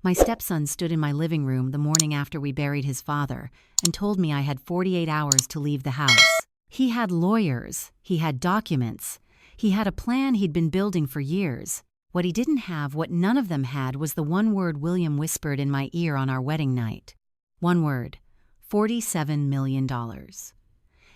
My stepson stood in my living room the morning after we buried his father and told me I had 48 hours to leave the house. He had lawyers, he had documents, he had a plan he'd been building for years. What he didn't have, what none of them had, was the one word William whispered in my ear on our wedding night. One word: $47 million.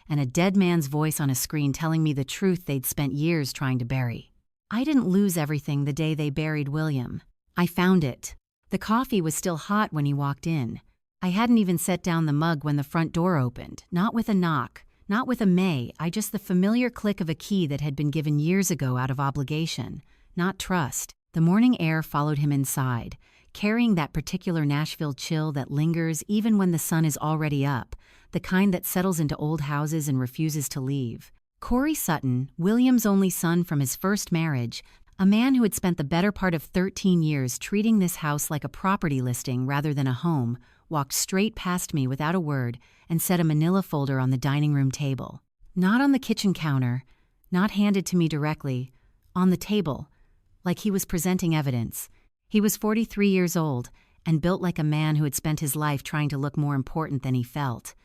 And a dead man's voice on a screen telling me the truth they'd spent years trying to bury. I didn't lose everything the day they buried William. I found it. The coffee was still hot when he walked in. I hadn't even set down the mug when the front door opened, not with a knock, not with a may, just the familiar click of a key that had been given years ago out of obligation, not trust. The morning air followed him inside, carrying that particular Nashville chill that lingers even when the sun is already up, the kind that settles into old houses and refuses to leave. Corey Sutton, William's only son from his first marriage, a man who had spent the better part of 13 years treating this house like a property listing rather than a home, walked straight past me without a word and set a manila folder on the dining room table. Not on the kitchen counter, not handed to me directly, on the table, like he was presenting evidence. He was 43 years old and built like a man who had spent his life trying to look more important than he felt.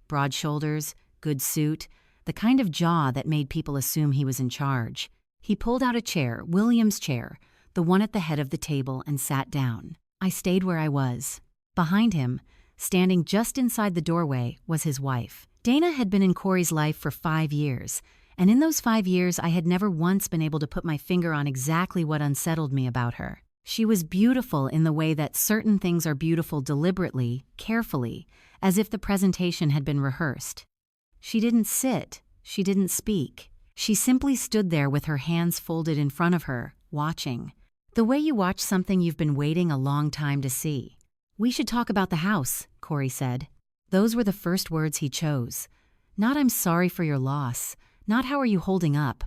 Broad shoulders, good suit, the kind of jaw that made people assume he was in charge. He pulled out a chair, William's chair, the one at the head of the table, and sat down. I stayed where I was. Behind him, standing just inside the doorway, was his wife. Dana had been in Corey's life for 5 years, and in those 5 years I had never once been able to put my finger on exactly what unsettled me about her. She was beautiful in the way that certain things are beautiful deliberately, carefully, as if the presentation had been rehearsed. She didn't sit, she didn't speak. She simply stood there with her hands folded in front of her, watching. The way you watch something you've been waiting a long time to see. "We should talk about the house," Corey said. Those were the first words he chose. Not "I'm sorry for your loss," not "how are you holding up,"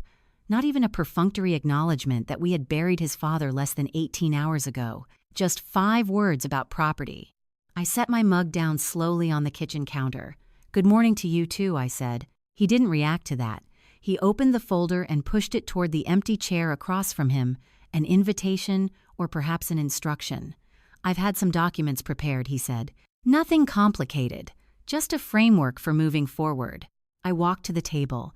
not even a perfunctory acknowledgement that we had buried his father less than 18 hours ago. Just 5 words about property. I set my mug down slowly on the kitchen counter. "Good morning to you too," I said. He didn't react to that. He opened the folder and pushed it toward the empty chair across from him, an invitation or perhaps an instruction. "I've had some documents prepared," he said. "Nothing complicated, just a framework for moving forward." I walked to the table,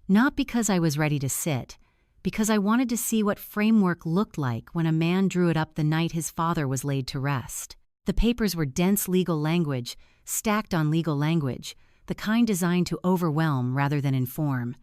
not because I was ready to sit, because I wanted to see what framework looked like when a man drew it up the night his father was laid to rest. The papers were dense legal language, stacked on legal language, the kind designed to overwhelm rather than inform.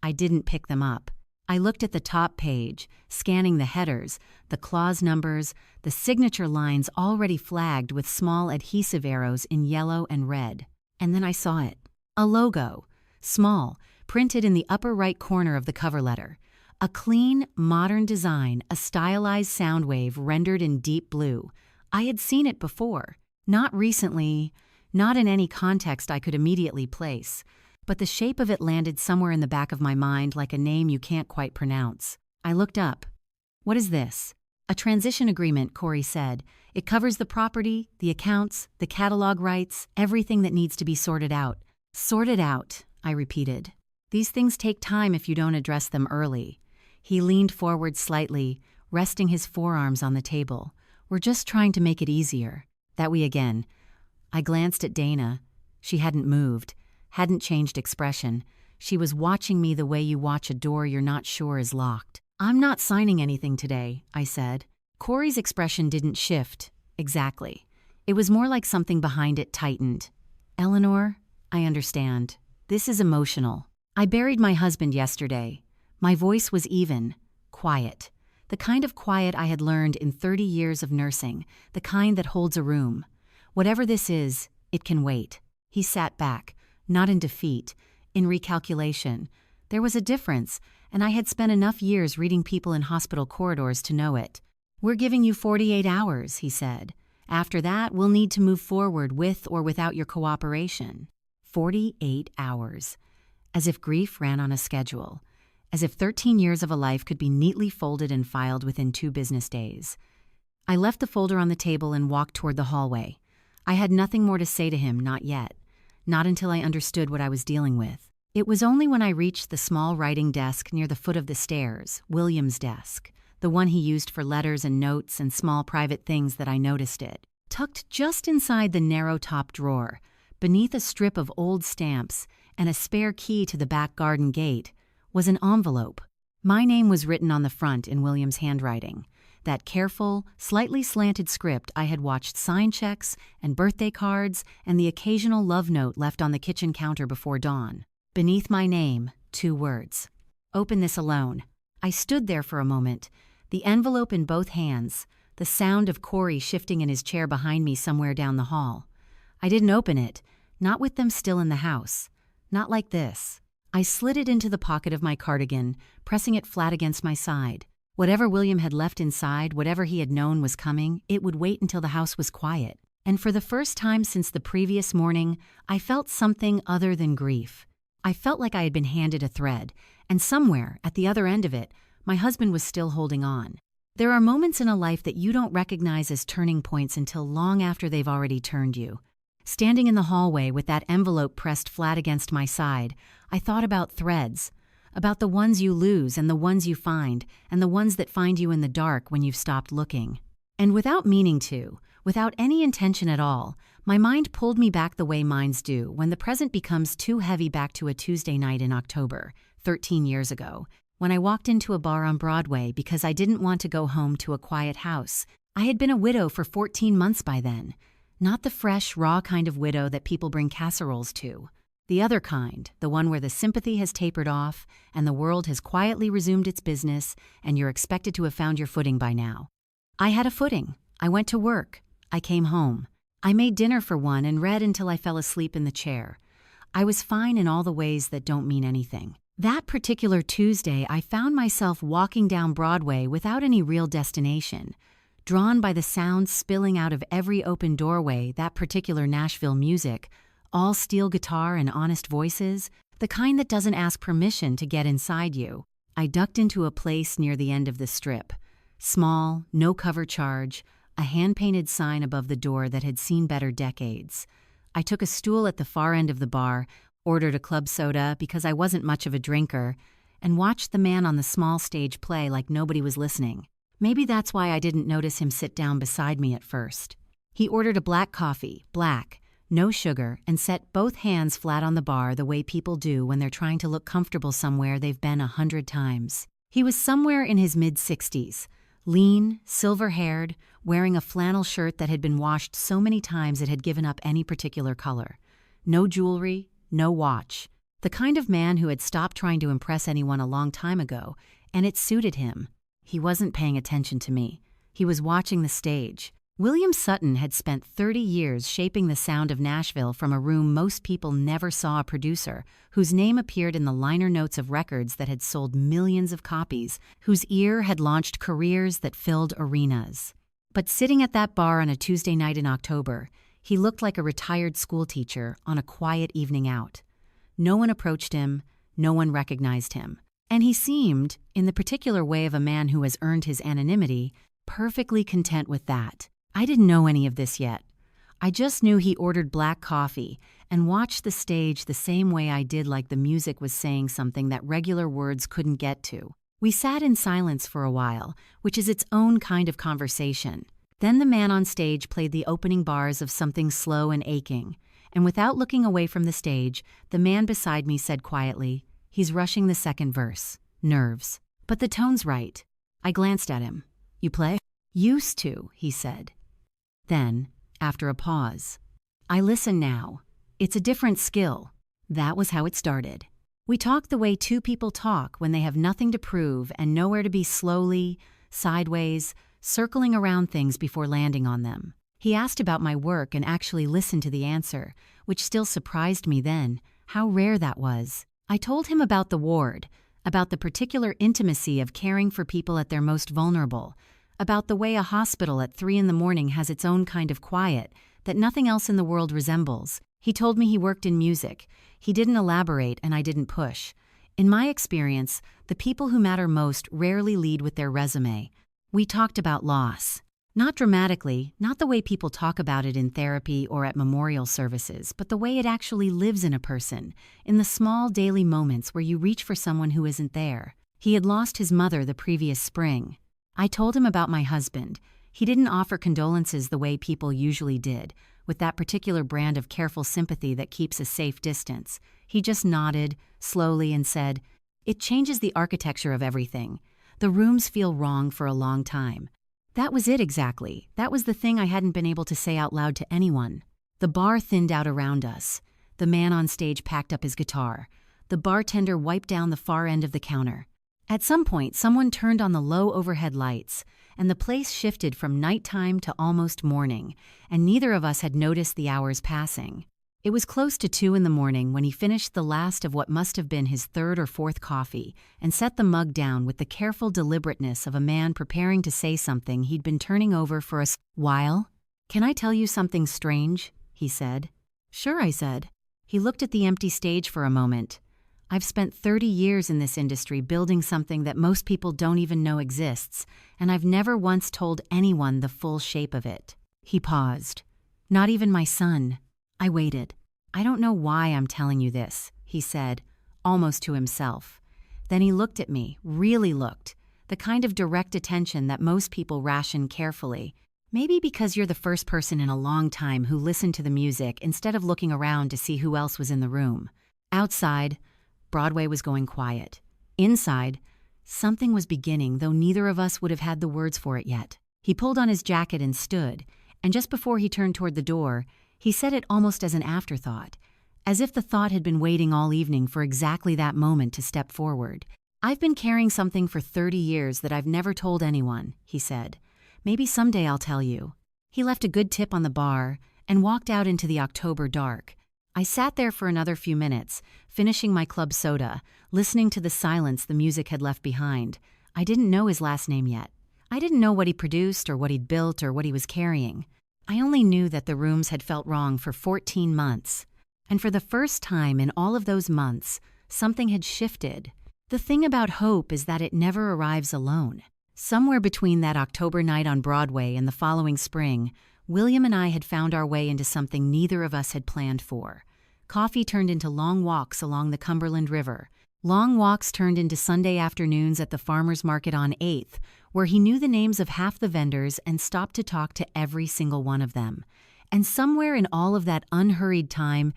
I didn't pick them up. I looked at the top page, scanning the headers, the clause numbers, the signature lines already flagged with small adhesive arrows in yellow and red. And then I saw it. A logo, small, printed in the upper right corner of the cover letter. A clean, modern design, a stylized sound wave rendered in deep blue. I had seen it before. Not recently, not in any context I could immediately place. But the shape of it landed somewhere in the back of my mind like a name you can't quite pronounce. I looked up. "What is this?" "A transition agreement," Corey said. "It covers the property, the accounts, the catalog rights, everything that needs to be sorted out." "Sorted out," I repeated. "These things take time if you don't address them early." He leaned forward slightly, resting his forearms on the table. "We're just trying to make it easier." That we again. I glanced at Dana. She hadn't moved. Hadn't changed expression. She was watching me the way you watch a door you're not sure is locked. "I'm not signing anything today," I said. Corey's expression didn't shift. Exactly. It was more like something behind it tightened. "Eleanor, I understand. This is emotional. I buried my husband yesterday. My voice was even, quiet. The kind of quiet I had learned in 30 years of nursing, the kind that holds a room. Whatever this is, it can wait." He sat back. Not in defeat, in recalculation. There was a difference, and I had spent enough years reading people in hospital corridors to know it. "We're giving you 48 hours, he said. "After that, we'll need to move forward with or without your cooperation." 48 hours. As if grief ran on a schedule. As if 13 years of a life could be neatly folded and filed within 2 business days. I left the folder on the table and walked toward the hallway. I had nothing more to say to him, not yet. Not until I understood what I was dealing with. It was only when I reached the small writing desk near the foot of the stairs, William's desk, the one he used for letters and notes and small private things that I noticed it. Tucked just inside the narrow top drawer, beneath a strip of old stamps and a spare key to the back garden gate, was an envelope. My name was written on the front in William's handwriting, that careful, slightly slanted script I had watched sign checks and birthday cards and the occasional love note left on the kitchen counter before dawn. Beneath my name, 2 words. Open this alone. I stood there for a moment, the envelope in both hands, the sound of Corey shifting in his chair behind me somewhere down the hall. I didn't open it, not with them still in the house. Not like this. I slid it into the pocket of my cardigan, pressing it flat against my side. Whatever William had left inside, whatever he had known was coming, it would wait until the house was quiet. And for the first time since the previous morning, I felt something other than grief. I felt like I had been handed a thread, and somewhere, at the other end of it, my husband was still holding on. There are moments in a life that you don't recognize as turning points until long after they've already turned you. Standing in the hallway with that envelope pressed flat against my side, I thought about threads, about the ones you lose and the ones you find, and the ones that find you in the dark when you've stopped looking. And without meaning to, without any intention at all, my mind pulled me back the way minds do when the present becomes too heavy, back to a Tuesday night in October, 13 years ago, when I walked into a bar on Broadway because I didn't want to go home to a quiet house. I had been a widow for 14 months by then. Not the fresh, raw kind of widow that people bring casseroles to. The other kind, the one where the sympathy has tapered off and the world has quietly resumed its business and you're expected to have found your footing by now. I had a footing. I went to work. I came home. I made dinner for one and read until I fell asleep in the chair. I was fine in all the ways that don't mean anything. That particular Tuesday, I found myself walking down Broadway without any real destination, drawn by the sounds spilling out of every open doorway, that particular Nashville music, all steel guitar and honest voices, the kind that doesn't ask permission to get inside you. I ducked into a place near the end of the strip. Small, no cover charge, a hand-painted sign above the door that had seen better decades. I took a stool at the far end of the bar, ordered a club soda because I wasn't much of a drinker, and watched the man on the small stage play like nobody was listening. Maybe that's why I didn't notice him sit down beside me at first. He ordered a black coffee, black, no sugar, and set both hands flat on the bar the way people do when they're trying to look comfortable somewhere they've been 100 times. He was somewhere in his mid-60s, lean, silver-haired, wearing a flannel shirt that had been washed so many times it had given up any particular color. No jewelry, no watch. The kind of man who had stopped trying to impress anyone a long time ago, and it suited him. He wasn't paying attention to me. He was watching the stage. William Sutton had spent 30 years shaping the sound of Nashville from a room most people never saw a producer, whose name appeared in the liner notes of records that had sold millions of copies, whose ear had launched careers that filled arenas. But sitting at that bar on a Tuesday night in October, he looked like a retired schoolteacher on a quiet evening out. No one approached him, no one recognized him. And he seemed, in the particular way of a man who has earned his anonymity, perfectly content with that. I didn't know any of this yet. I just knew he ordered black coffee and watched the stage the same way I did, like the music was saying something that regular words couldn't get to. We sat in silence for a while, which is its own kind of conversation. Then the man on stage played the opening bars of something slow and aching, and without looking away from the stage, the man beside me said quietly, "He's rushing the second verse. Nerves. But the tone's right." I glanced at him. "You play?" "Used to," he said. Then, after a pause, "I listen now. It's a different skill." That was how it started. We talked the way two people talk when they have nothing to prove and nowhere to be, slowly, sideways, circling around things before landing on them. He asked about my work and actually listened to the answer, which still surprised me then, how rare that was. I told him about the ward, about the particular intimacy of caring for people at their most vulnerable, about the way a hospital at 3 a.m. has its own kind of quiet that nothing else in the world resembles. He told me he worked in music. He didn't elaborate and I didn't push. In my experience, the people who matter most rarely lead with their resume. We talked about loss. Not dramatically, not the way people talk about it in therapy or at memorial services, but the way it actually lives in a person, in the small daily moments where you reach for someone who isn't there. He had lost his mother the previous spring. I told him about my husband. He didn't offer condolences the way people usually did, with that particular brand of careful sympathy that keeps a safe distance. He just nodded, slowly, and said, "It changes the architecture of everything. The rooms feel wrong for a long time." That was it exactly. That was the thing I hadn't been able to say out loud to anyone. The bar thinned out around us. The man on stage packed up his guitar. The bartender wiped down the far end of the counter. At some point, someone turned on the low overhead lights, and the place shifted from nighttime to almost morning, and neither of us had noticed the hours passing. It was close to 2 in the morning when he finished the last of what must have been his third or fourth coffee and set the mug down with the careful deliberateness of a man preparing to say something he'd been turning over for a while. "Can I tell you something strange?" he said. "Sure," I said. He looked at the empty stage for a moment. "I've spent 30 years in this industry building something that most people don't even know exists, and I've never once told anyone the full shape of it." He paused. "Not even my son." I waited. "I don't know why I'm telling you this," he said, almost to himself. Then he looked at me, really looked, the kind of direct attention that most people ration carefully. "Maybe because you're the first person in a long time who listened to the music instead of looking around to see who else was in the room." Outside, Broadway was going quiet. Inside, something was beginning, though neither of us would have had the words for it yet. He pulled on his jacket and stood, and just before he turned toward the door, he said it almost as an afterthought, as if the thought had been waiting all evening for exactly that moment to step forward. "I've been carrying something for 30 years that I've never told anyone," he said. "Maybe someday I'll tell you." He left a good tip on the bar and walked out into the October dark. I sat there for another few minutes, finishing my club soda, listening to the silence the music had left behind. I didn't know his last name yet. I didn't know what he produced or what he'd built or what he was carrying. I only knew that the rooms had felt wrong for 14 months. And for the first time in all of those months, something had shifted. The thing about hope is that it never arrives alone. Somewhere between that October night on Broadway and the following spring, William and I had found our way into something neither of us had planned for. Coffee turned into long walks along the Cumberland River. Long walks turned into Sunday afternoons at the farmer's market on 8th, where he knew the names of half the vendors and stopped to talk to every single one of them. And somewhere in all of that unhurried time,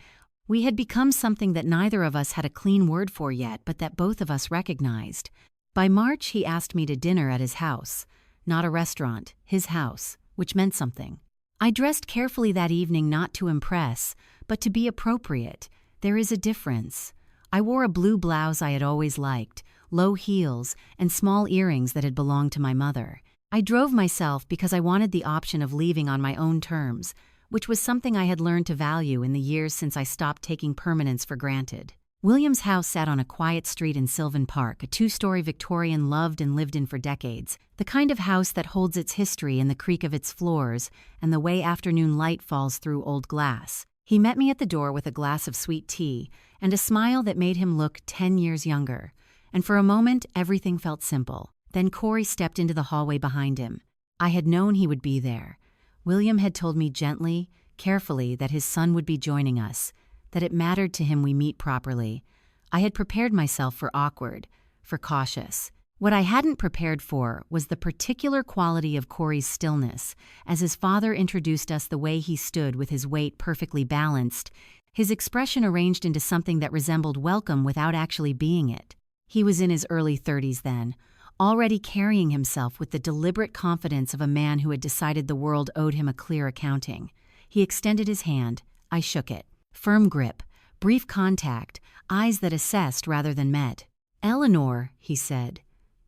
we had become something that neither of us had a clean word for yet, but that both of us recognized. By March, he asked me to dinner at his house. Not a restaurant, his house, which meant something. I dressed carefully that evening not to impress, but to be appropriate. There is a difference. I wore a blue blouse I had always liked, low heels, and small earrings that had belonged to my mother. I drove myself because I wanted the option of leaving on my own terms, which was something I had learned to value in the years since I stopped taking permanence for granted. William's house sat on a quiet street in Sylvan Park, a 2-story Victorian loved and lived in for decades, the kind of house that holds its history in the creak of its floors and the way afternoon light falls through old glass. He met me at the door with a glass of sweet tea and a smile that made him look 10 years younger. And for a moment, everything felt simple. Then Corey stepped into the hallway behind him. I had known he would be there. William had told me gently, carefully, that his son would be joining us, that it mattered to him we meet properly. I had prepared myself for awkward, for cautious. What I hadn't prepared for was the particular quality of Corey's stillness, as his father introduced us the way he stood with his weight perfectly balanced, his expression arranged into something that resembled welcome without actually being it. He was in his early 30s then, already carrying himself with the deliberate confidence of a man who had decided the world owed him a clear accounting. He extended his hand. I shook it. Firm grip, brief contact, eyes that assessed rather than met. "Eleanor," he said,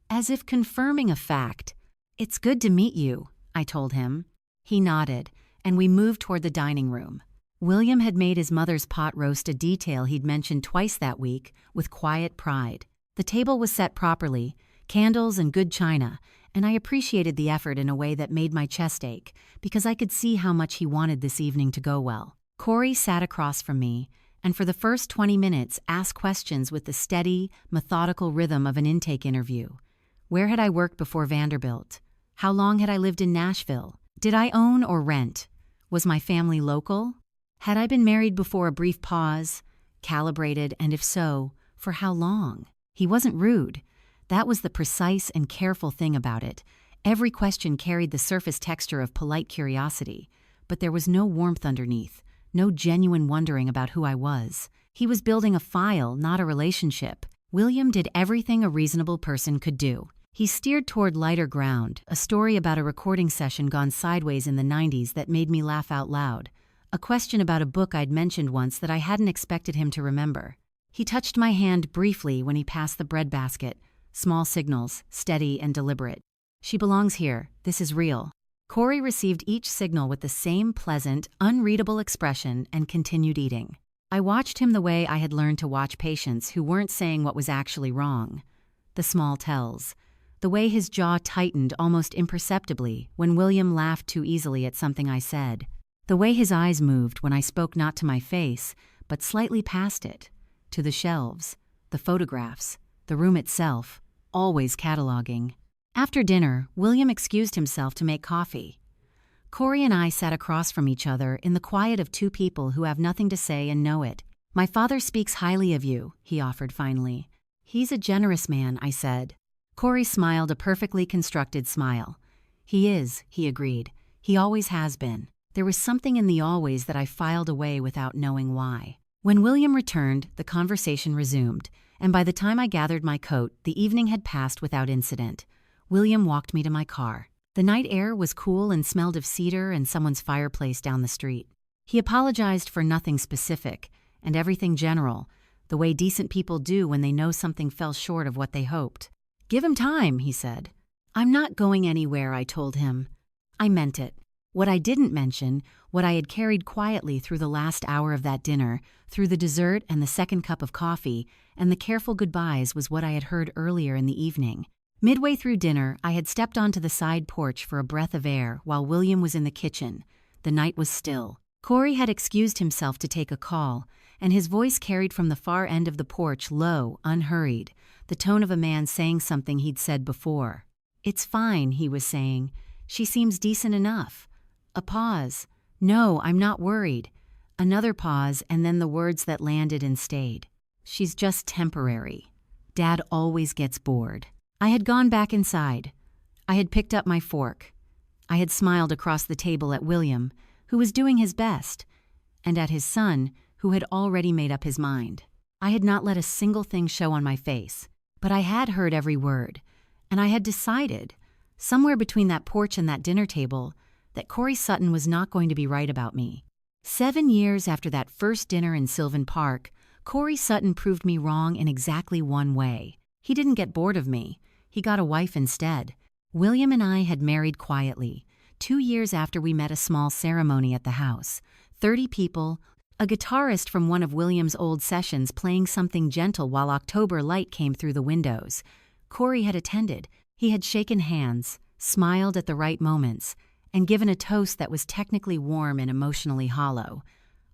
as if confirming a fact. "It's good to meet you," I told him. He nodded, and we moved toward the dining room. William had made his mother's pot roast a detail he'd mentioned twice that week, with quiet pride. The table was set properly, candles and good china, and I appreciated the effort in a way that made my chest ache, because I could see how much he wanted this evening to go well. Corey sat across from me, and for the first 20 minutes asked questions with the steady, methodical rhythm of an intake interview. Where had I worked before Vanderbilt? How long had I lived in Nashville? Did I own or rent? Was my family local? Had I been married before a brief pause? Calibrated, and if so, for how long? He wasn't rude. That was the precise and careful thing about it. Every question carried the surface texture of polite curiosity, but there was no warmth underneath, no genuine wondering about who I was. He was building a file, not a relationship. William did everything a reasonable person could do. He steered toward lighter ground, a story about a recording session gone sideways in the 90s that made me laugh out loud, a question about a book I'd mentioned once that I hadn't expected him to remember. He touched my hand briefly when he passed the bread basket, small signals, steady and deliberate. She belongs here, this is real. Corey received each signal with the same pleasant, unreadable expression and continued eating. I watched him the way I had learned to watch patients who weren't saying what was actually wrong. The small tells. The way his jaw tightened almost imperceptibly when William laughed too easily at something I said. The way his eyes moved when I spoke not to my face, but slightly past it, to the shelves, the photographs, the room itself, always cataloging. After dinner, William excused himself to make coffee. Corey and I sat across from each other in the quiet of two people who have nothing to say and know it. "My father speaks highly of you," he offered finally. "He's a generous man," I said. Corey smiled a perfectly constructed smile. "He is," he agreed. "He always has been." There was something in the always that I filed away without knowing why. When William returned, the conversation resumed, and by the time I gathered my coat, the evening had passed without incident. William walked me to my car. The night air was cool and smelled of cedar and someone's fireplace down the street. He apologized for nothing specific, and everything general, the way decent people do when they know something fell short of what they hoped. "Give him time," he said. "I'm not going anywhere," I told him. I meant it. What I didn't mention, what I had carried quietly through the last hour of that dinner, through the dessert and the second cup of coffee, and the careful goodbyes, was what I had heard earlier in the evening. Midway through dinner, I had stepped onto the side porch for a breath of air while William was in the kitchen. The night was still. Corey had excused himself to take a call, and his voice carried from the far end of the porch low, unhurried, the tone of a man saying something he'd said before. "It's fine," he was saying. "She seems decent enough." A pause. "No, I'm not worried." Another pause, and then the words that landed and stayed. "She's just temporary. Dad always gets bored." I had gone back inside. I had picked up my fork. I had smiled across the table at William, who was doing his best, and at his son, who had already made up his mind. I had not let a single thing show on my face, but I had heard every word, and I had decided, somewhere between that porch and that dinner table, that Corey Sutton was not going to be right about me. 7 years after that first dinner in Sylvan Park, Corey Sutton proved me wrong in exactly one way. He didn't get bored of me. He got a wife instead. William and I had married quietly, 2 years after we met a small ceremony at the house. 30 people, a guitarist from one of William's old sessions playing something gentle while October light came through the windows. Corey had attended. He had shaken hands, smiled at the right moments, and given a toast that was technically warm and emotionally hollow.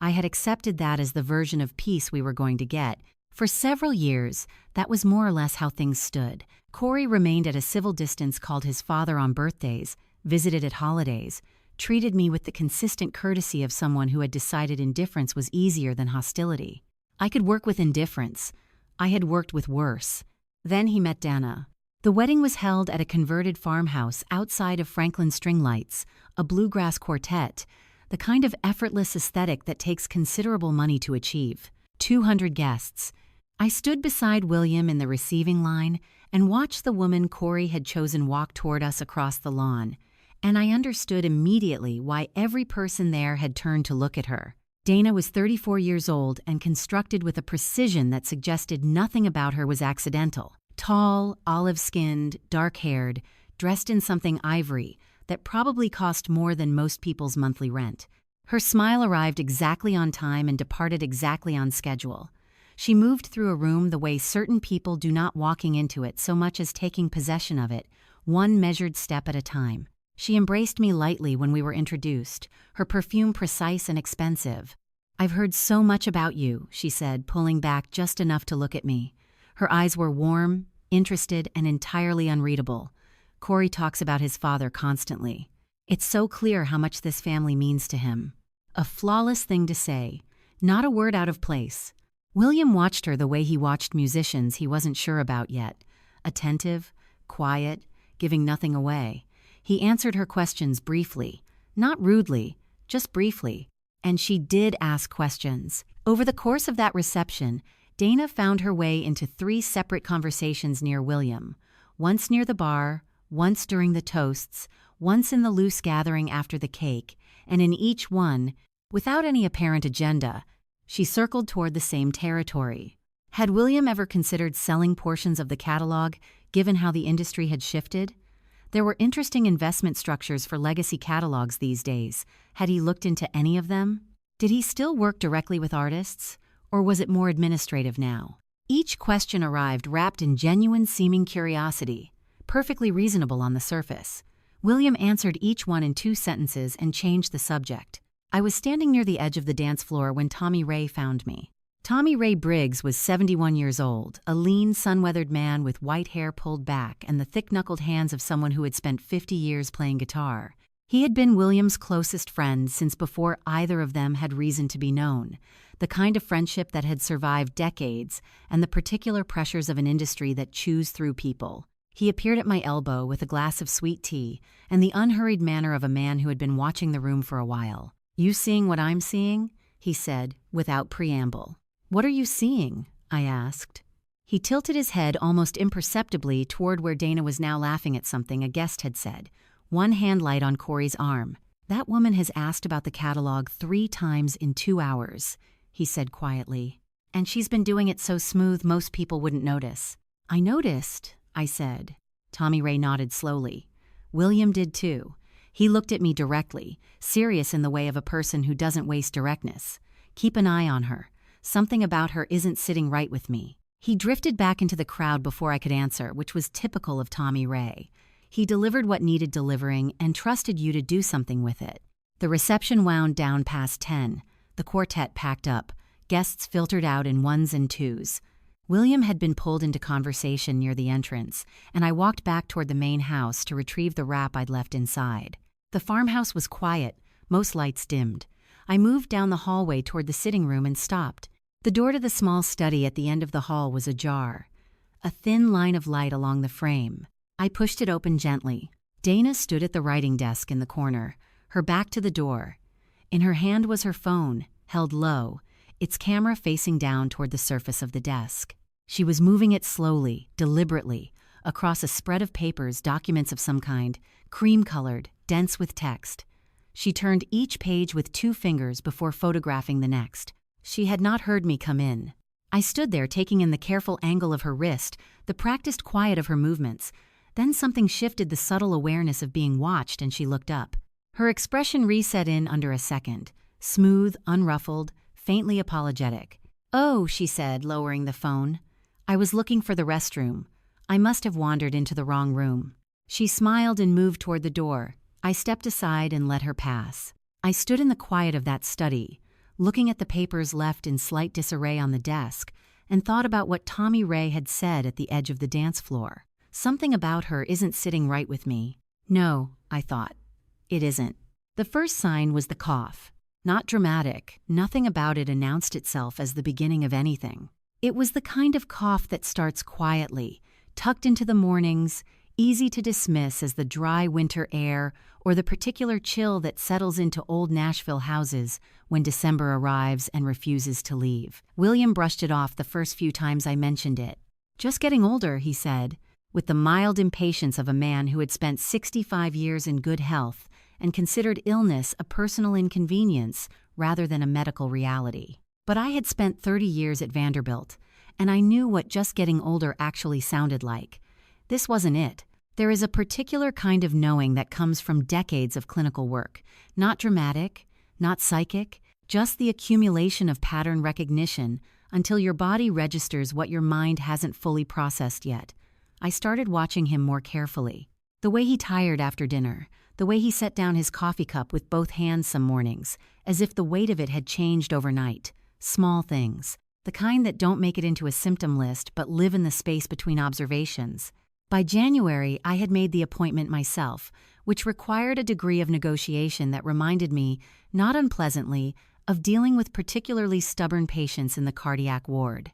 I had accepted that as the version of peace we were going to get. For several years, that was more or less how things stood. Corey remained at a civil distance, called his father on birthdays, visited at holidays, treated me with the consistent courtesy of someone who had decided indifference was easier than hostility. I could work with indifference. I had worked with worse. Then he met Dana. The wedding was held at a converted farmhouse outside of Franklin String Lights, a bluegrass quartet, the kind of effortless aesthetic that takes considerable money to achieve. 200 guests. I stood beside William in the receiving line and watched the woman Corey had chosen walk toward us across the lawn, and I understood immediately why every person there had turned to look at her. Dana was 34 years old and constructed with a precision that suggested nothing about her was accidental. Tall, olive-skinned, dark-haired, dressed in something ivory that probably cost more than most people's monthly rent. Her smile arrived exactly on time and departed exactly on schedule. She moved through a room the way certain people do, not walking into it so much as taking possession of it, one measured step at a time. She embraced me lightly when we were introduced, her perfume precise and expensive. "I've heard so much about you," she said, pulling back just enough to look at me. Her eyes were warm, interested, and entirely unreadable. Corey talks about his father constantly. It's so clear how much this family means to him. A flawless thing to say, not a word out of place. William watched her the way he watched musicians he wasn't sure about yet. Attentive, quiet, giving nothing away. He answered her questions briefly, not rudely, just briefly. And she did ask questions. Over the course of that reception, Dana found her way into 3 separate conversations near William, once near the bar, once during the toasts, once in the loose gathering after the cake, and in each one, without any apparent agenda, she circled toward the same territory. Had William ever considered selling portions of the catalog, given how the industry had shifted? There were interesting investment structures for legacy catalogs these days. Had he looked into any of them? Did he still work directly with artists? Or was it more administrative now? Each question arrived wrapped in genuine-seeming curiosity, perfectly reasonable on the surface. William answered each one in 2 sentences and changed the subject. I was standing near the edge of the dance floor when Tommy Ray found me. Tommy Ray Briggs was 71 years old, a lean, sun-weathered man with white hair pulled back and the thick-knuckled hands of someone who had spent 50 years playing guitar. He had been William's closest friend since before either of them had reason to be known, the kind of friendship that had survived decades and the particular pressures of an industry that chews through people. He appeared at my elbow with a glass of sweet tea and the unhurried manner of a man who had been watching the room for a while. "You seeing what I'm seeing?" he said, without preamble. "What are you seeing?" I asked. He tilted his head almost imperceptibly toward where Dana was now laughing at something a guest had said, one hand light on Corey's arm. "That woman has asked about the catalog 3 times in 2 hours," he said quietly. "And she's been doing it so smooth most people wouldn't notice." "I noticed," I said. Tommy Ray nodded slowly. William did too. He looked at me directly, serious in the way of a person who doesn't waste directness. "Keep an eye on her. Something about her isn't sitting right with me." He drifted back into the crowd before I could answer, which was typical of Tommy Ray. He delivered what needed delivering and trusted you to do something with it. The reception wound down past 10. The quartet packed up. Guests filtered out in 1s and 2s. William had been pulled into conversation near the entrance, and I walked back toward the main house to retrieve the wrap I'd left inside. The farmhouse was quiet, most lights dimmed. I moved down the hallway toward the sitting room and stopped. The door to the small study at the end of the hall was ajar, a thin line of light along the frame. I pushed it open gently. Dana stood at the writing desk in the corner, her back to the door. In her hand was her phone, held low, its camera facing down toward the surface of the desk. She was moving it slowly, deliberately, across a spread of papers, documents of some kind, cream-colored, dense with text. She turned each page with 2 fingers before photographing the next. She had not heard me come in. I stood there taking in the careful angle of her wrist, the practiced quiet of her movements. Then something shifted the subtle awareness of being watched and she looked up. Her expression reset in under a second, smooth, unruffled, faintly apologetic. "Oh," she said, lowering the phone. "I was looking for the restroom. I must have wandered into the wrong room." She smiled and moved toward the door. I stepped aside and let her pass. I stood in the quiet of that study, looking at the papers left in slight disarray on the desk, and thought about what Tommy Ray had said at the edge of the dance floor. Something about her isn't sitting right with me. No, I thought. It isn't. The first sign was the cough. Not dramatic, nothing about it announced itself as the beginning of anything. It was the kind of cough that starts quietly, tucked into the mornings, easy to dismiss as the dry winter air or the particular chill that settles into old Nashville houses when December arrives and refuses to leave. William brushed it off the first few times I mentioned it. "Just getting older," he said, with the mild impatience of a man who had spent 65 years in good health and considered illness a personal inconvenience rather than a medical reality. But I had spent 30 years at Vanderbilt, and I knew what just getting older actually sounded like. This wasn't it. There is a particular kind of knowing that comes from decades of clinical work, not dramatic, not psychic, just the accumulation of pattern recognition until your body registers what your mind hasn't fully processed yet. I started watching him more carefully. The way he tired after dinner, the way he set down his coffee cup with both hands some mornings, as if the weight of it had changed overnight. Small things, the kind that don't make it into a symptom list but live in the space between observations. By January, I had made the appointment myself, which required a degree of negotiation that reminded me, not unpleasantly, of dealing with particularly stubborn patients in the cardiac ward.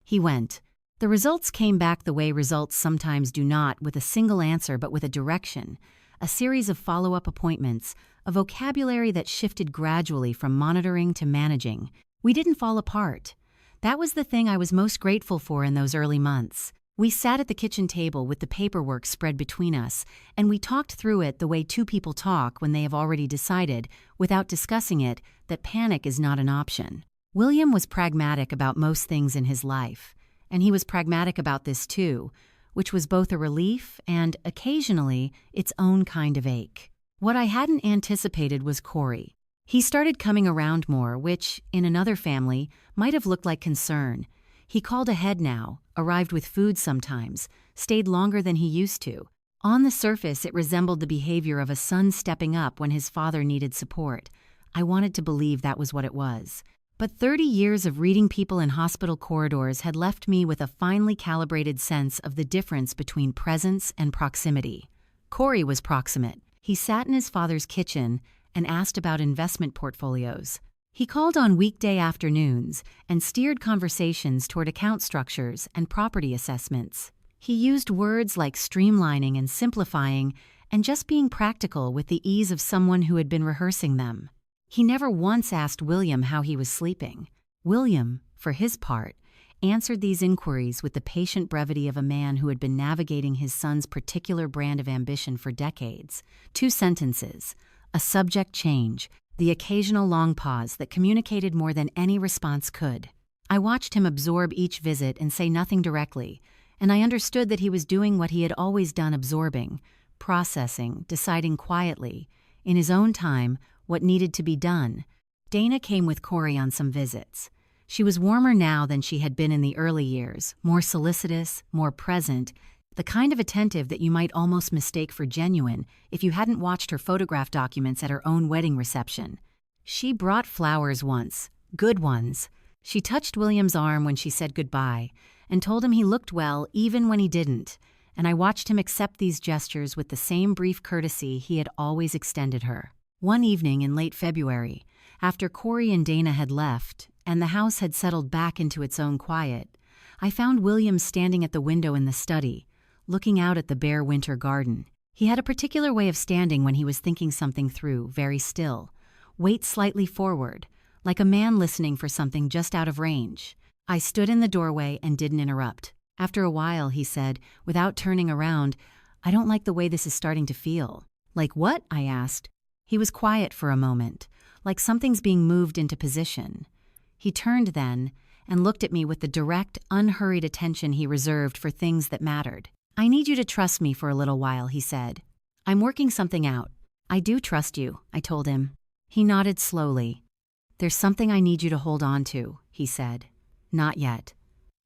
He went. The results came back the way results sometimes do, not with a single answer but with a direction, a series of follow-up appointments, a vocabulary that shifted gradually from monitoring to managing. We didn't fall apart. That was the thing I was most grateful for in those early months. We sat at the kitchen table with the paperwork spread between us, and we talked through it the way two people talk when they have already decided, without discussing it, that panic is not an option. William was pragmatic about most things in his life, and he was pragmatic about this too, which was both a relief and, occasionally, its own kind of ache. What I hadn't anticipated was Corey. He started coming around more, which, in another family, might have looked like concern. He called ahead now, arrived with food sometimes, stayed longer than he used to. On the surface, it resembled the behavior of a son stepping up when his father needed support. I wanted to believe that was what it was. But 30 years of reading people in hospital corridors had left me with a finely calibrated sense of the difference between presence and proximity. Corey was proximate. He sat in his father's kitchen and asked about investment portfolios. He called on weekday afternoons and steered conversations toward account structures and property assessments. He used words like streamlining and simplifying and just being practical with the ease of someone who had been rehearsing them. He never once asked William how he was sleeping. William, for his part, answered these inquiries with the patient brevity of a man who had been navigating his son's particular brand of ambition for decades. 2 sentences, a subject change, the occasional long pause that communicated more than any response could. I watched him absorb each visit and say nothing directly, and I understood that he was doing what he had always done, absorbing, processing, deciding quietly, in his own time, what needed to be done. Dana came with Corey on some visits. She was warmer now than she had been in the early years, more solicitous, more present, the kind of attentive that you might almost mistake for genuine if you hadn't watched her photograph documents at her own wedding reception. She brought flowers once, good ones. She touched William's arm when she said goodbye and told him he looked well even when he didn't, and I watched him accept these gestures with the same brief courtesy he had always extended her. One evening in late February, after Corey and Dana had left and the house had settled back into its own quiet, I found William standing at the window in the study, looking out at the bare winter garden. He had a particular way of standing when he was thinking something through, very still, weight slightly forward, like a man listening for something just out of range. I stood in the doorway and didn't interrupt. After a while, he said, without turning around, "I don't like the way this is starting to feel." "Like what?" I asked. He was quiet for a moment, like something's being moved into position. He turned then and looked at me with the direct, unhurried attention he reserved for things that mattered. "I need you to trust me for a little while," he said. "I'm working something out." "I do trust you," I told him. He nodded slowly. "There's something I need you to hold on to," he said. "Not yet.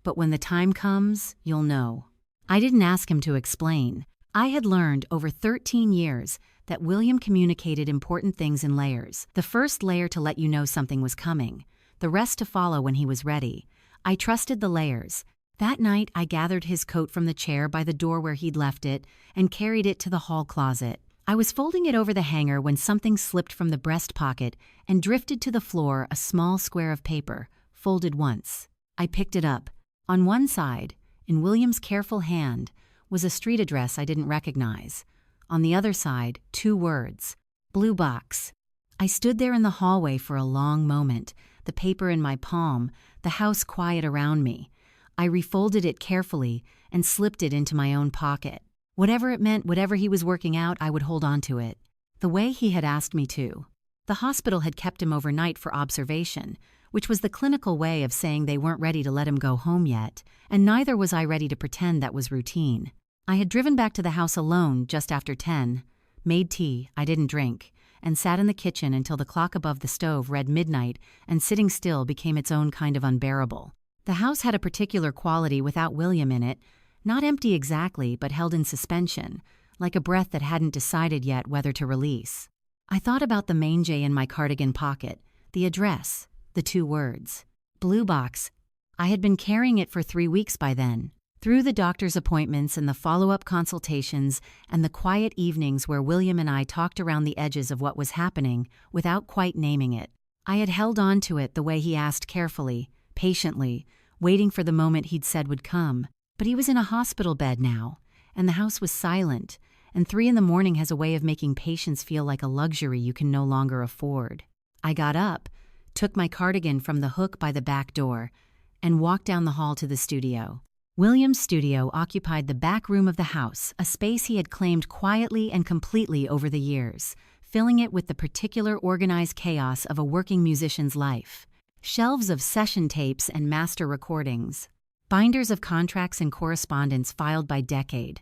But when the time comes, you'll know." I didn't ask him to explain. I had learned over 13 years that William communicated important things in layers. The first layer to let you know something was coming, the rest to follow when he was ready. I trusted the layers. That night, I gathered his coat from the chair by the door where he'd left it and carried it to the hall closet. I was folding it over the hanger when something slipped from the breast pocket and drifted to the floor, a small square of paper, folded once. I picked it up. On one side, in William's careful hand, was a street address I didn't recognize. On the other side, 2 words, "Blue Box." I stood there in the hallway for a long moment, the paper in my palm, the house quiet around me. I refolded it carefully and slipped it into my own pocket. Whatever it meant, whatever he was working out, I would hold on to it, the way he had asked me to. The hospital had kept him overnight for observation, which was the clinical way of saying they weren't ready to let him go home yet, and neither was I ready to pretend that was routine. I had driven back to the house alone just after 10, made tea, I didn't drink, and sat in the kitchen until the clock above the stove read midnight and sitting still became its own kind of unbearable. The house had a particular quality without William in it, not empty exactly, but held in suspension, like a breath that hadn't decided yet whether to release. I thought about the manger in my cardigan pocket, the address, the 2 words, "Blue Box." I had been carrying it for 3 weeks by then. Through the doctor's appointments and the follow-up consultations and the quiet evenings where William and I talked around the edges of what was happening without quite naming it, I had held on to it the way he asked, carefully, patiently, waiting for the moment he'd said would come. But he was in a hospital bed now, and the house was silent, and 3 in the morning has a way of making patience feel like a luxury you can no longer afford. I got up, took my cardigan from the hook by the back door, and walked down the hall to the studio. William's studio occupied the back room of the house, a space he had claimed quietly and completely over the years, filling it with the particular organized chaos of a working musician's life. Shelves of session tapes and master recordings, binders of contracts and correspondence filed by decade,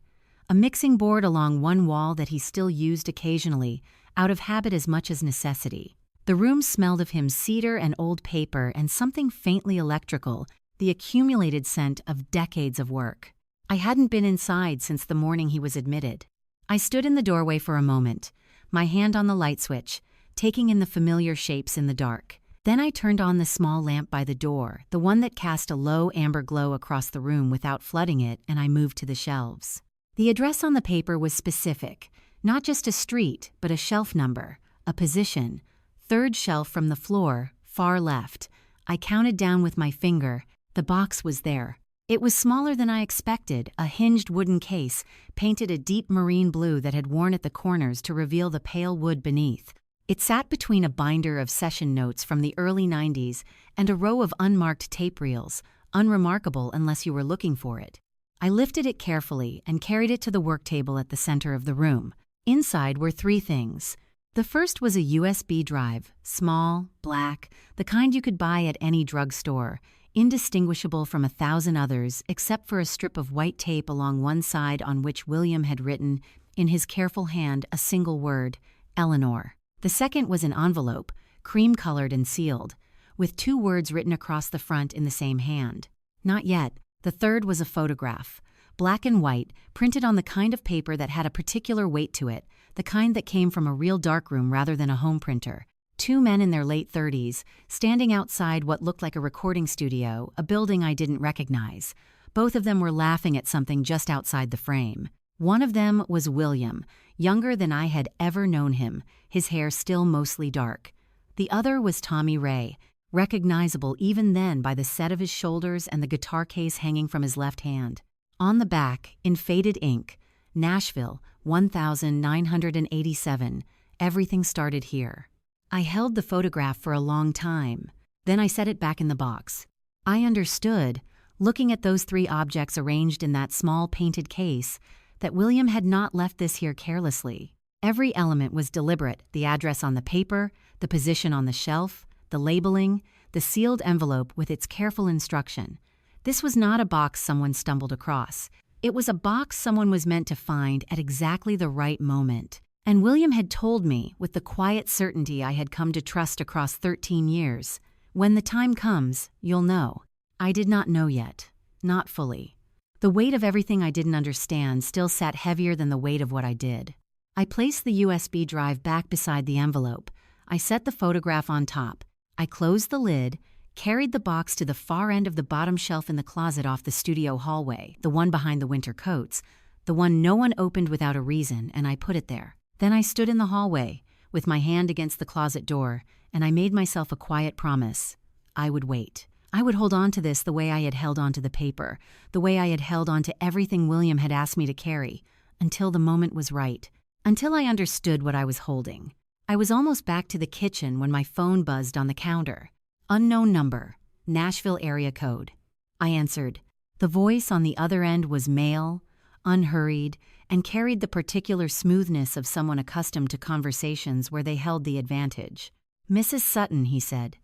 a mixing board along one wall that he still used occasionally, out of habit as much as necessity. The room smelled of him cedar and old paper and something faintly electrical, the accumulated scent of decades of work. I hadn't been inside since the morning he was admitted. I stood in the doorway for a moment, my hand on the light switch, taking in the familiar shapes in the dark. Then I turned on the small lamp by the door, the one that cast a low amber glow across the room without flooding it, and I moved to the shelves. The address on the paper was specific, not just a street, but a shelf number, a position. 3rd shelf from the floor, far left. I counted down with my finger. The box was there. It was smaller than I expected, a hinged wooden case, painted a deep marine blue that had worn at the corners to reveal the pale wood beneath. It sat between a binder of session notes from the early 90s and a row of unmarked tape reels, unremarkable unless you were looking for it. I lifted it carefully and carried it to the work table at the center of the room. Inside were 3 things. The first was a USB drive, small, black, the kind you could buy at any drugstore, indistinguishable from 1,000 others except for a strip of white tape along one side on which William had written, in his careful hand, a single word, Eleanor. The second was an envelope, cream-colored and sealed, with 2 words written across the front in the same hand. Not yet. The third was a photograph, black and white, printed on the kind of paper that had a particular weight to it, the kind that came from a real darkroom rather than a home printer. 2 men in their late 30s, standing outside what looked like a recording studio, a building I didn't recognize. Both of them were laughing at something just outside the frame. One of them was William, younger than I had ever known him, his hair still mostly dark. The other was Tommy Ray, recognizable even then by the set of his shoulders and the guitar case hanging from his left hand. On the back, in faded ink, Nashville, 1987, everything started here. I held the photograph for a long time. Then I set it back in the box. I understood, looking at those 3 objects arranged in that small painted case, that William had not left this here carelessly. Every element was deliberate, the address on the paper, the position on the shelf, the labeling, the sealed envelope with its careful instruction. This was not a box someone stumbled across. It was a box someone was meant to find at exactly the right moment. And William had told me, with the quiet certainty I had come to trust across 13 years, when the time comes, you'll know. I did not know yet. Not fully. The weight of everything I didn't understand still sat heavier than the weight of what I did. I placed the USB drive back beside the envelope. I set the photograph on top. I closed the lid, carried the box to the far end of the bottom shelf in the closet off the studio hallway, the one behind the winter coats, the one no one opened without a reason, and I put it there. Then I stood in the hallway, with my hand against the closet door, and I made myself a quiet promise. I would wait. I would hold on to this the way I had held on to the paper, the way I had held on to everything William had asked me to carry, until the moment was right, until I understood what I was holding. I was almost back to the kitchen when my phone buzzed on the counter. Unknown number, Nashville area code. I answered. The voice on the other end was male, unhurried, and carried the particular smoothness of someone accustomed to conversations where they held the advantage. Mrs. Sutton, he said.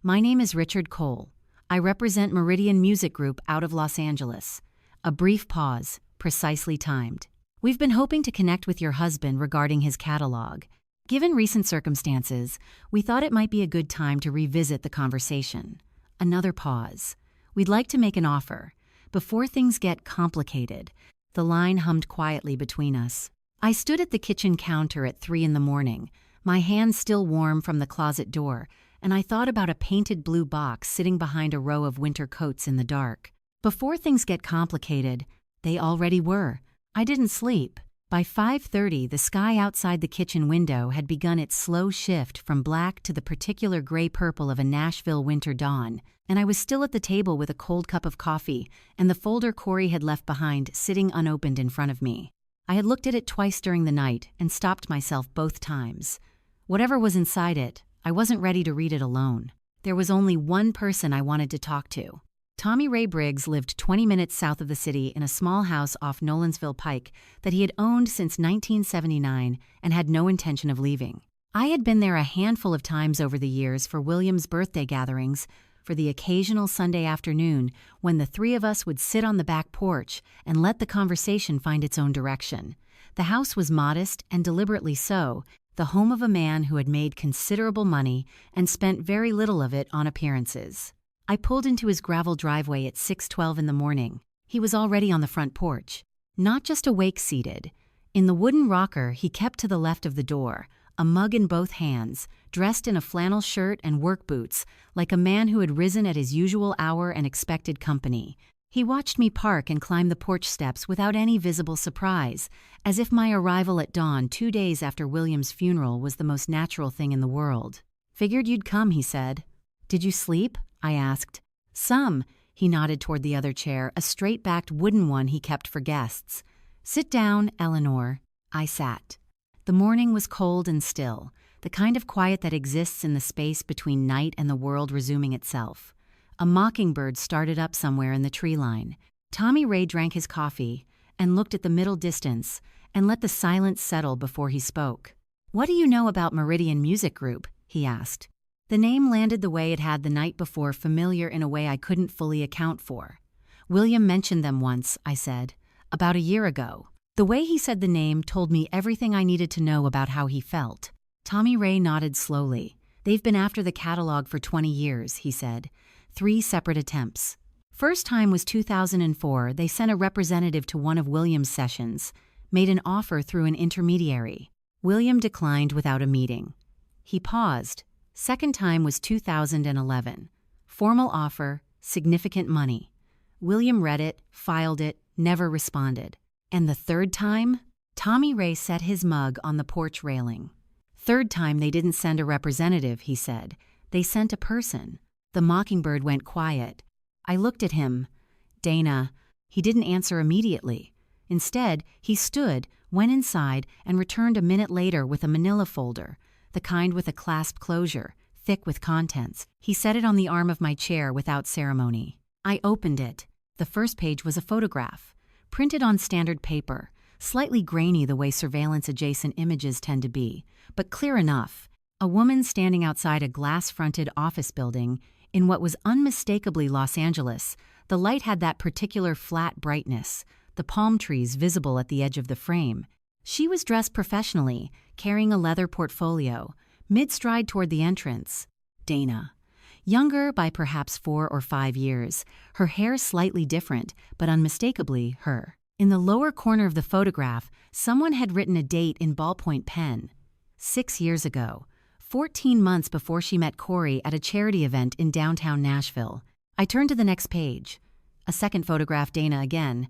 My name is Richard Cole. I represent Meridian Music Group out of Los Angeles. A brief pause, precisely timed. We've been hoping to connect with your husband regarding his catalog. Given recent circumstances, we thought it might be a good time to revisit the conversation. Another pause. We'd like to make an offer. Before things get complicated. The line hummed quietly between us. I stood at the kitchen counter at 3 in the morning, my hands still warm from the closet door, and I thought about a painted blue box sitting behind a row of winter coats in the dark. Before things get complicated, they already were. I didn't sleep. By 5:30, the sky outside the kitchen window had begun its slow shift from black to the particular gray-purple of a Nashville winter dawn, and I was still at the table with a cold cup of coffee and the folder Corey had left behind sitting unopened in front of me. I had looked at it twice during the night and stopped myself both times. Whatever was inside it, I wasn't ready to read it alone. There was only one person I wanted to talk to. Tommy Ray Briggs lived 20 minutes south of the city in a small house off Nolensville Pike that he had owned since 1979 and had no intention of leaving. I had been there a handful of times over the years for William's birthday gatherings, for the occasional Sunday afternoon when the three of us would sit on the back porch and let the conversation find its own direction. The house was modest and deliberately so, the home of a man who had made considerable money and spent very little of it on appearances. I pulled into his gravel driveway at 6:12 in the morning. He was already on the front porch, not just awake-seated. In the wooden rocker he kept to the left of the door, a mug in both hands, dressed in a flannel shirt and work boots, like a man who had risen at his usual hour and expected company. He watched me park and climb the porch steps without any visible surprise, as if my arrival at dawn 2 days after William's funeral was the most natural thing in the world. "Figured you'd come," he said. "Did you sleep?" I asked. "Some," he nodded toward the other chair, a straight-backed wooden one he kept for guests. "Sit down, Eleanor." I sat. The morning was cold and still, the kind of quiet that exists in the space between night and the world resuming itself. A mockingbird started up somewhere in the tree line. Tommy Ray drank his coffee and looked at the middle distance and let the silence settle before he spoke. "What do you know about Meridian Music Group?" he asked. The name landed the way it had the night before, familiar in a way I couldn't fully account for. "William mentioned them once," I said, "about a year ago." The way he said the name told me everything I needed to know about how he felt. Tommy Ray nodded slowly. "They've been after the catalog for 20 years, he said. 3 separate attempts. First time was 2004. They sent a representative to one of William's sessions, made an offer through an intermediary. William declined without a meeting. He paused. Second time was 2011. Formal offer, significant money. William read it, filed it, never responded. And the third time? Tommy Ray set his mug on the porch railing. "Third time they didn't send a representative," he said. "They sent a person." The mockingbird went quiet. I looked at him. "Dana." He didn't answer immediately. Instead, he stood, went inside, and returned a minute later with a manila folder, the kind with a clasp closure, thick with contents. He set it on the arm of my chair without ceremony. I opened it. The first page was a photograph, printed on standard paper, slightly grainy the way surveillance-adjacent images tend to be, but clear enough. A woman standing outside a glass-fronted office building in what was unmistakably Los Angeles. The light had that particular flat brightness, the palm trees visible at the edge of the frame. She was dressed professionally, carrying a leather portfolio, mid-stride toward the entrance. Dana. Younger by perhaps 4 or 5 years, her hair slightly different, but unmistakably her. In the lower corner of the photograph, someone had written a date in ballpoint pen. 6 years ago, 14 months before she met Corey at a charity event in downtown Nashville. I turned to the next page. A second photograph, Dana again,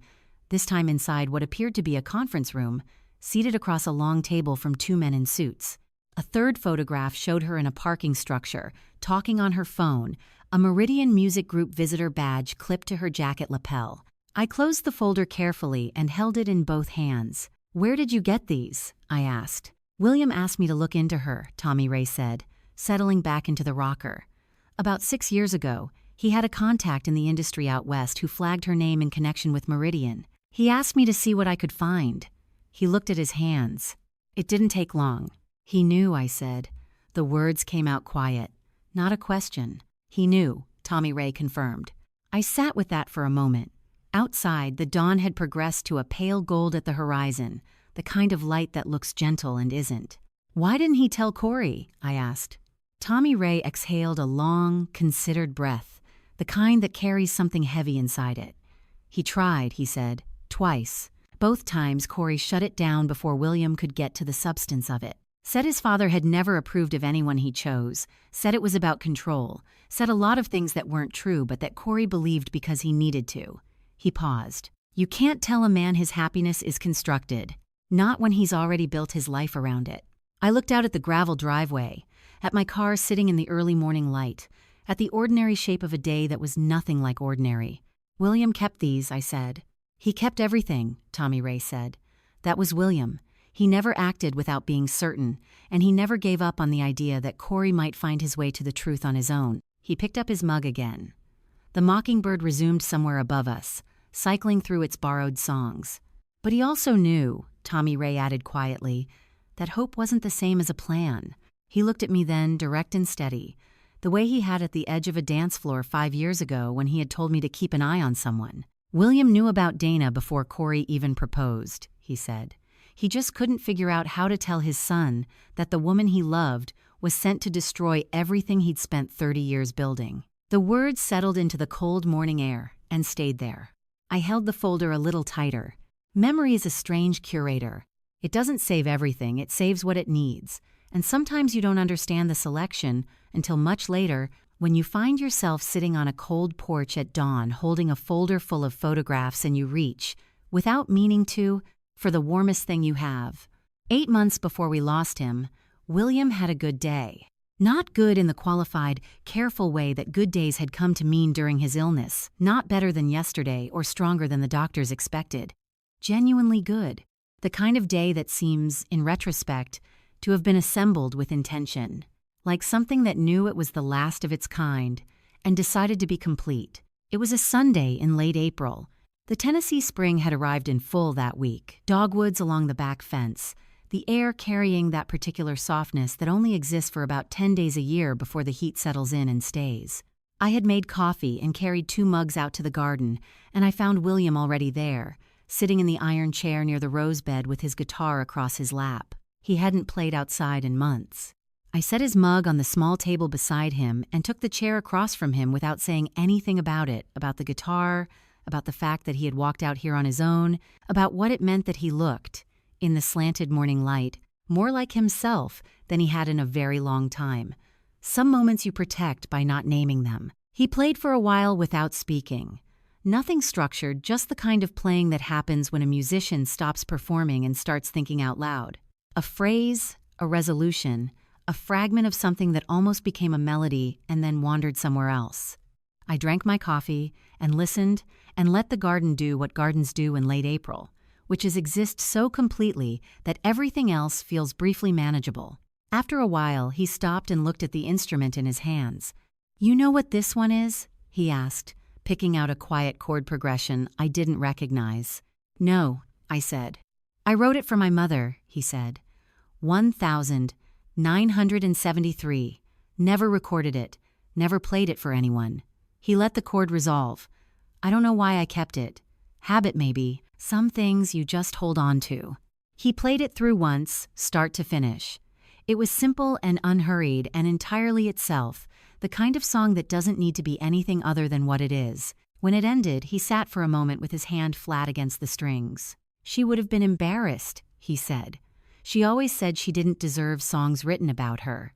this time inside what appeared to be a conference room, seated across a long table from 2 men in suits. A third photograph showed her in a parking structure, talking on her phone, a Meridian Music Group visitor badge clipped to her jacket lapel. I closed the folder carefully and held it in both hands. "Where did you get these?" I asked. "William asked me to look into her," Tommy Ray said, settling back into the rocker. "About 6 years ago, he had a contact in the industry out west who flagged her name in connection with Meridian. He asked me to see what I could find." He looked at his hands. "It didn't take long." "He knew," I said. The words came out quiet. Not a question. "He knew," Tommy Ray confirmed. I sat with that for a moment. Outside, the dawn had progressed to a pale gold at the horizon, the kind of light that looks gentle and isn't. "Why didn't he tell Corey?" I asked. Tommy Ray exhaled a long, considered breath, the kind that carries something heavy inside it. "He tried," he said, "twice. Both times Corey shut it down before William could get to the substance of it. Said his father had never approved of anyone he chose, said it was about control, said a lot of things that weren't true but that Corey believed because he needed to." He paused. "You can't tell a man his happiness is constructed, not when he's already built his life around it." I looked out at the gravel driveway, at my car sitting in the early morning light, at the ordinary shape of a day that was nothing like ordinary. "William kept these," I said. "He kept everything," Tommy Ray said. That was William. He never acted without being certain, and he never gave up on the idea that Corey might find his way to the truth on his own. He picked up his mug again. The mockingbird resumed somewhere above us, cycling through its borrowed songs. But he also knew, Tommy Ray added quietly, that hope wasn't the same as a plan. He looked at me then, direct and steady, the way he had at the edge of a dance floor 5 years ago when he had told me to keep an eye on someone. William knew about Dana before Corey even proposed, he said. He just couldn't figure out how to tell his son that the woman he loved was sent to destroy everything he'd spent 30 years building. The words settled into the cold morning air and stayed there. I held the folder a little tighter. Memory is a strange curator. It doesn't save everything, it saves what it needs. And sometimes you don't understand the selection until much later, when you find yourself sitting on a cold porch at dawn holding a folder full of photographs and you reach, without meaning to, for the warmest thing you have. 8 months before we lost him, William had a good day. Not good in the qualified, careful way that good days had come to mean during his illness, not better than yesterday or stronger than the doctors expected. Genuinely good. The kind of day that seems, in retrospect, to have been assembled with intention, like something that knew it was the last of its kind and decided to be complete. It was a Sunday in late April. The Tennessee spring had arrived in full that week, dogwoods along the back fence, the air carrying that particular softness that only exists for about 10 days a year before the heat settles in and stays. I had made coffee and carried 2 mugs out to the garden, and I found William already there, sitting in the iron chair near the rose bed with his guitar across his lap. He hadn't played outside in months. I set his mug on the small table beside him and took the chair across from him without saying anything about it, about the guitar, about the fact that he had walked out here on his own, about what it meant that he looked, in the slanted morning light, more like himself than he had in a very long time. Some moments you protect by not naming them. He played for a while without speaking. Nothing structured, just the kind of playing that happens when a musician stops performing and starts thinking out loud. A phrase, a resolution, a fragment of something that almost became a melody and then wandered somewhere else. I drank my coffee and listened and let the garden do what gardens do in late April, which is exist so completely that everything else feels briefly manageable. After a while, he stopped and looked at the instrument in his hands. "You know what this one is?" he asked, picking out a quiet chord progression I didn't recognize. "No," I said. "I wrote it for my mother," he said. 1973. Never recorded it. Never played it for anyone." He let the chord resolve. "I don't know why I kept it. Habit maybe. Some things you just hold on to." He played it through once, start to finish. It was simple and unhurried and entirely itself, the kind of song that doesn't need to be anything other than what it is. When it ended, he sat for a moment with his hand flat against the strings. "She would have been embarrassed," he said. "She always said she didn't deserve songs written about her."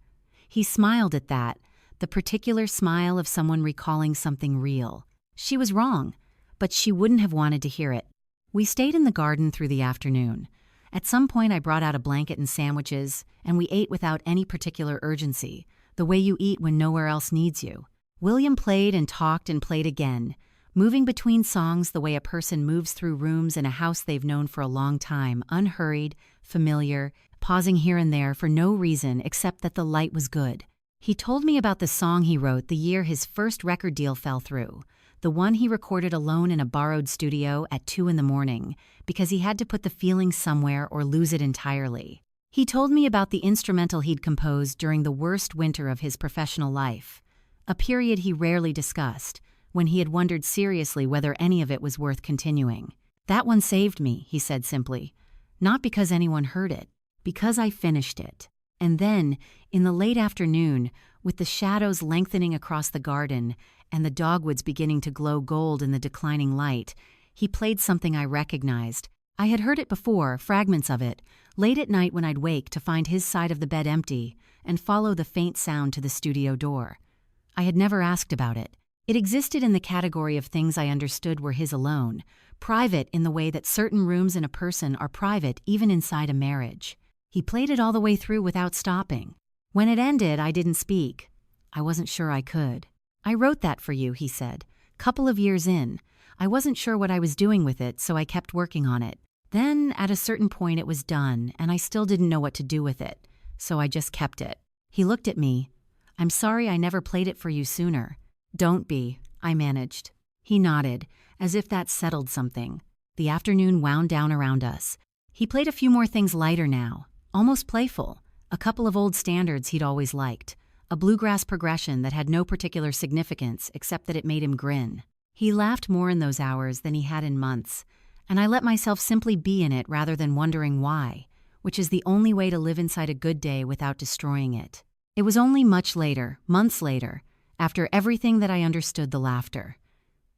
He smiled at that, the particular smile of someone recalling something real. She was wrong, but she wouldn't have wanted to hear it. We stayed in the garden through the afternoon. At some point I brought out a blanket and sandwiches, and we ate without any particular urgency, the way you eat when nowhere else needs you. William played and talked and played again, moving between songs the way a person moves through rooms in a house they've known for a long time, unhurried, familiar, pausing here and there for no reason except that the light was good. He told me about the song he wrote the year his first record deal fell through, the one he recorded alone in a borrowed studio at 2 a.m. because he had to put the feeling somewhere or lose it entirely. He told me about the instrumental he'd composed during the worst winter of his professional life, a period he rarely discussed, when he had wondered seriously whether any of it was worth continuing. "That one saved me," he said simply. "Not because anyone heard it, because I finished it." And then, in the late afternoon, with the shadows lengthening across the garden and the dogwoods beginning to glow gold in the declining light, he played something I recognized. I had heard it before, fragments of it, late at night when I'd wake to find his side of the bed empty and follow the faint sound to the studio door. I had never asked about it. It existed in the category of things I understood were his alone, private in the way that certain rooms in a person are private even inside a marriage. He played it all the way through without stopping. When it ended, I didn't speak. I wasn't sure I could. "I wrote that for you," he said. "Couple of years in. I wasn't sure what I was doing with it, so I kept working on it. Then, at a certain point, it was done, and I still didn't know what to do with it, so I just kept it. He looked at me. "I'm sorry I never played it for you sooner." "Don't be," I managed. He nodded, as if that settled something. The afternoon wound down around us. He played a few more things lighter now, almost playful, a couple of old standards he'd always liked, a bluegrass progression that had no particular significance except that it made him grin. He laughed more in those hours than he had in months, and I let myself simply be in it rather than wondering why, which is the only way to live inside a good day without destroying it. It was only much later, months later, after everything that I understood the laughter.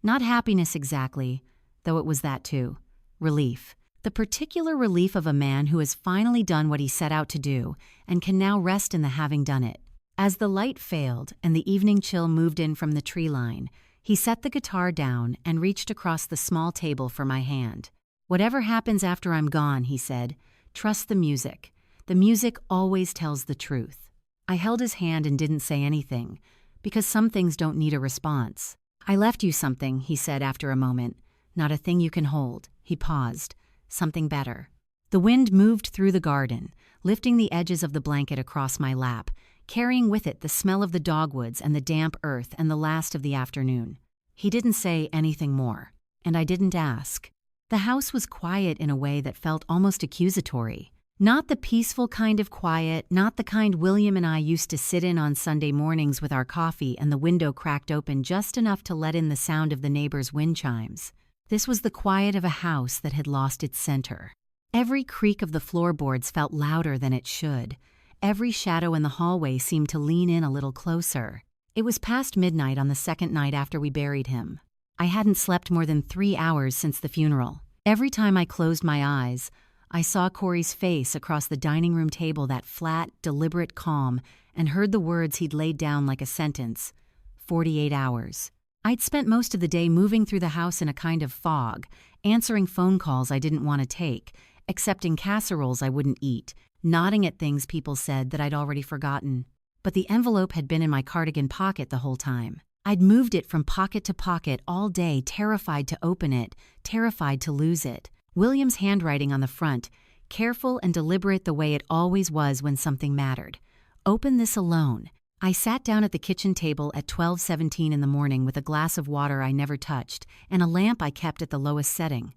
Not happiness exactly, though it was that too. Relief. The particular relief of a man who has finally done what he set out to do and can now rest in the having done it. As the light failed and the evening chill moved in from the tree line, he set the guitar down and reached across the small table for my hand. "Whatever happens after I'm gone," he said, "trust the music. The music always tells the truth." I held his hand and didn't say anything, because some things don't need a response. "I left you something," he said after a moment. "Not a thing you can hold." He paused. "Something better." The wind moved through the garden, lifting the edges of the blanket across my lap, carrying with it the smell of the dogwoods and the damp earth and the last of the afternoon. He didn't say anything more, and I didn't ask. The house was quiet in a way that felt almost accusatory. Not the peaceful kind of quiet, not the kind William and I used to sit in on Sunday mornings with our coffee and the window cracked open just enough to let in the sound of the neighbors' wind chimes. This was the quiet of a house that had lost its center. Every creak of the floorboards felt louder than it should. Every shadow in the hallway seemed to lean in a little closer. It was past midnight on the second night after we buried him. I hadn't slept more than 3 hours since the funeral. Every time I closed my eyes, I saw Corey's face across the dining room table, that flat, deliberate calm, and heard the words he'd laid down like a sentence. 48 hours. I'd spent most of the day moving through the house in a kind of fog, answering phone calls I didn't want to take, accepting casseroles I wouldn't eat, nodding at things people said that I'd already forgotten. But the envelope had been in my cardigan pocket the whole time. I'd moved it from pocket to pocket all day, terrified to open it, terrified to lose it. William's handwriting on the front, careful and deliberate the way it always was when something mattered. "Open this alone." I sat down at the kitchen table at 12:17 in the morning with a glass of water I never touched and a lamp I kept at the lowest setting.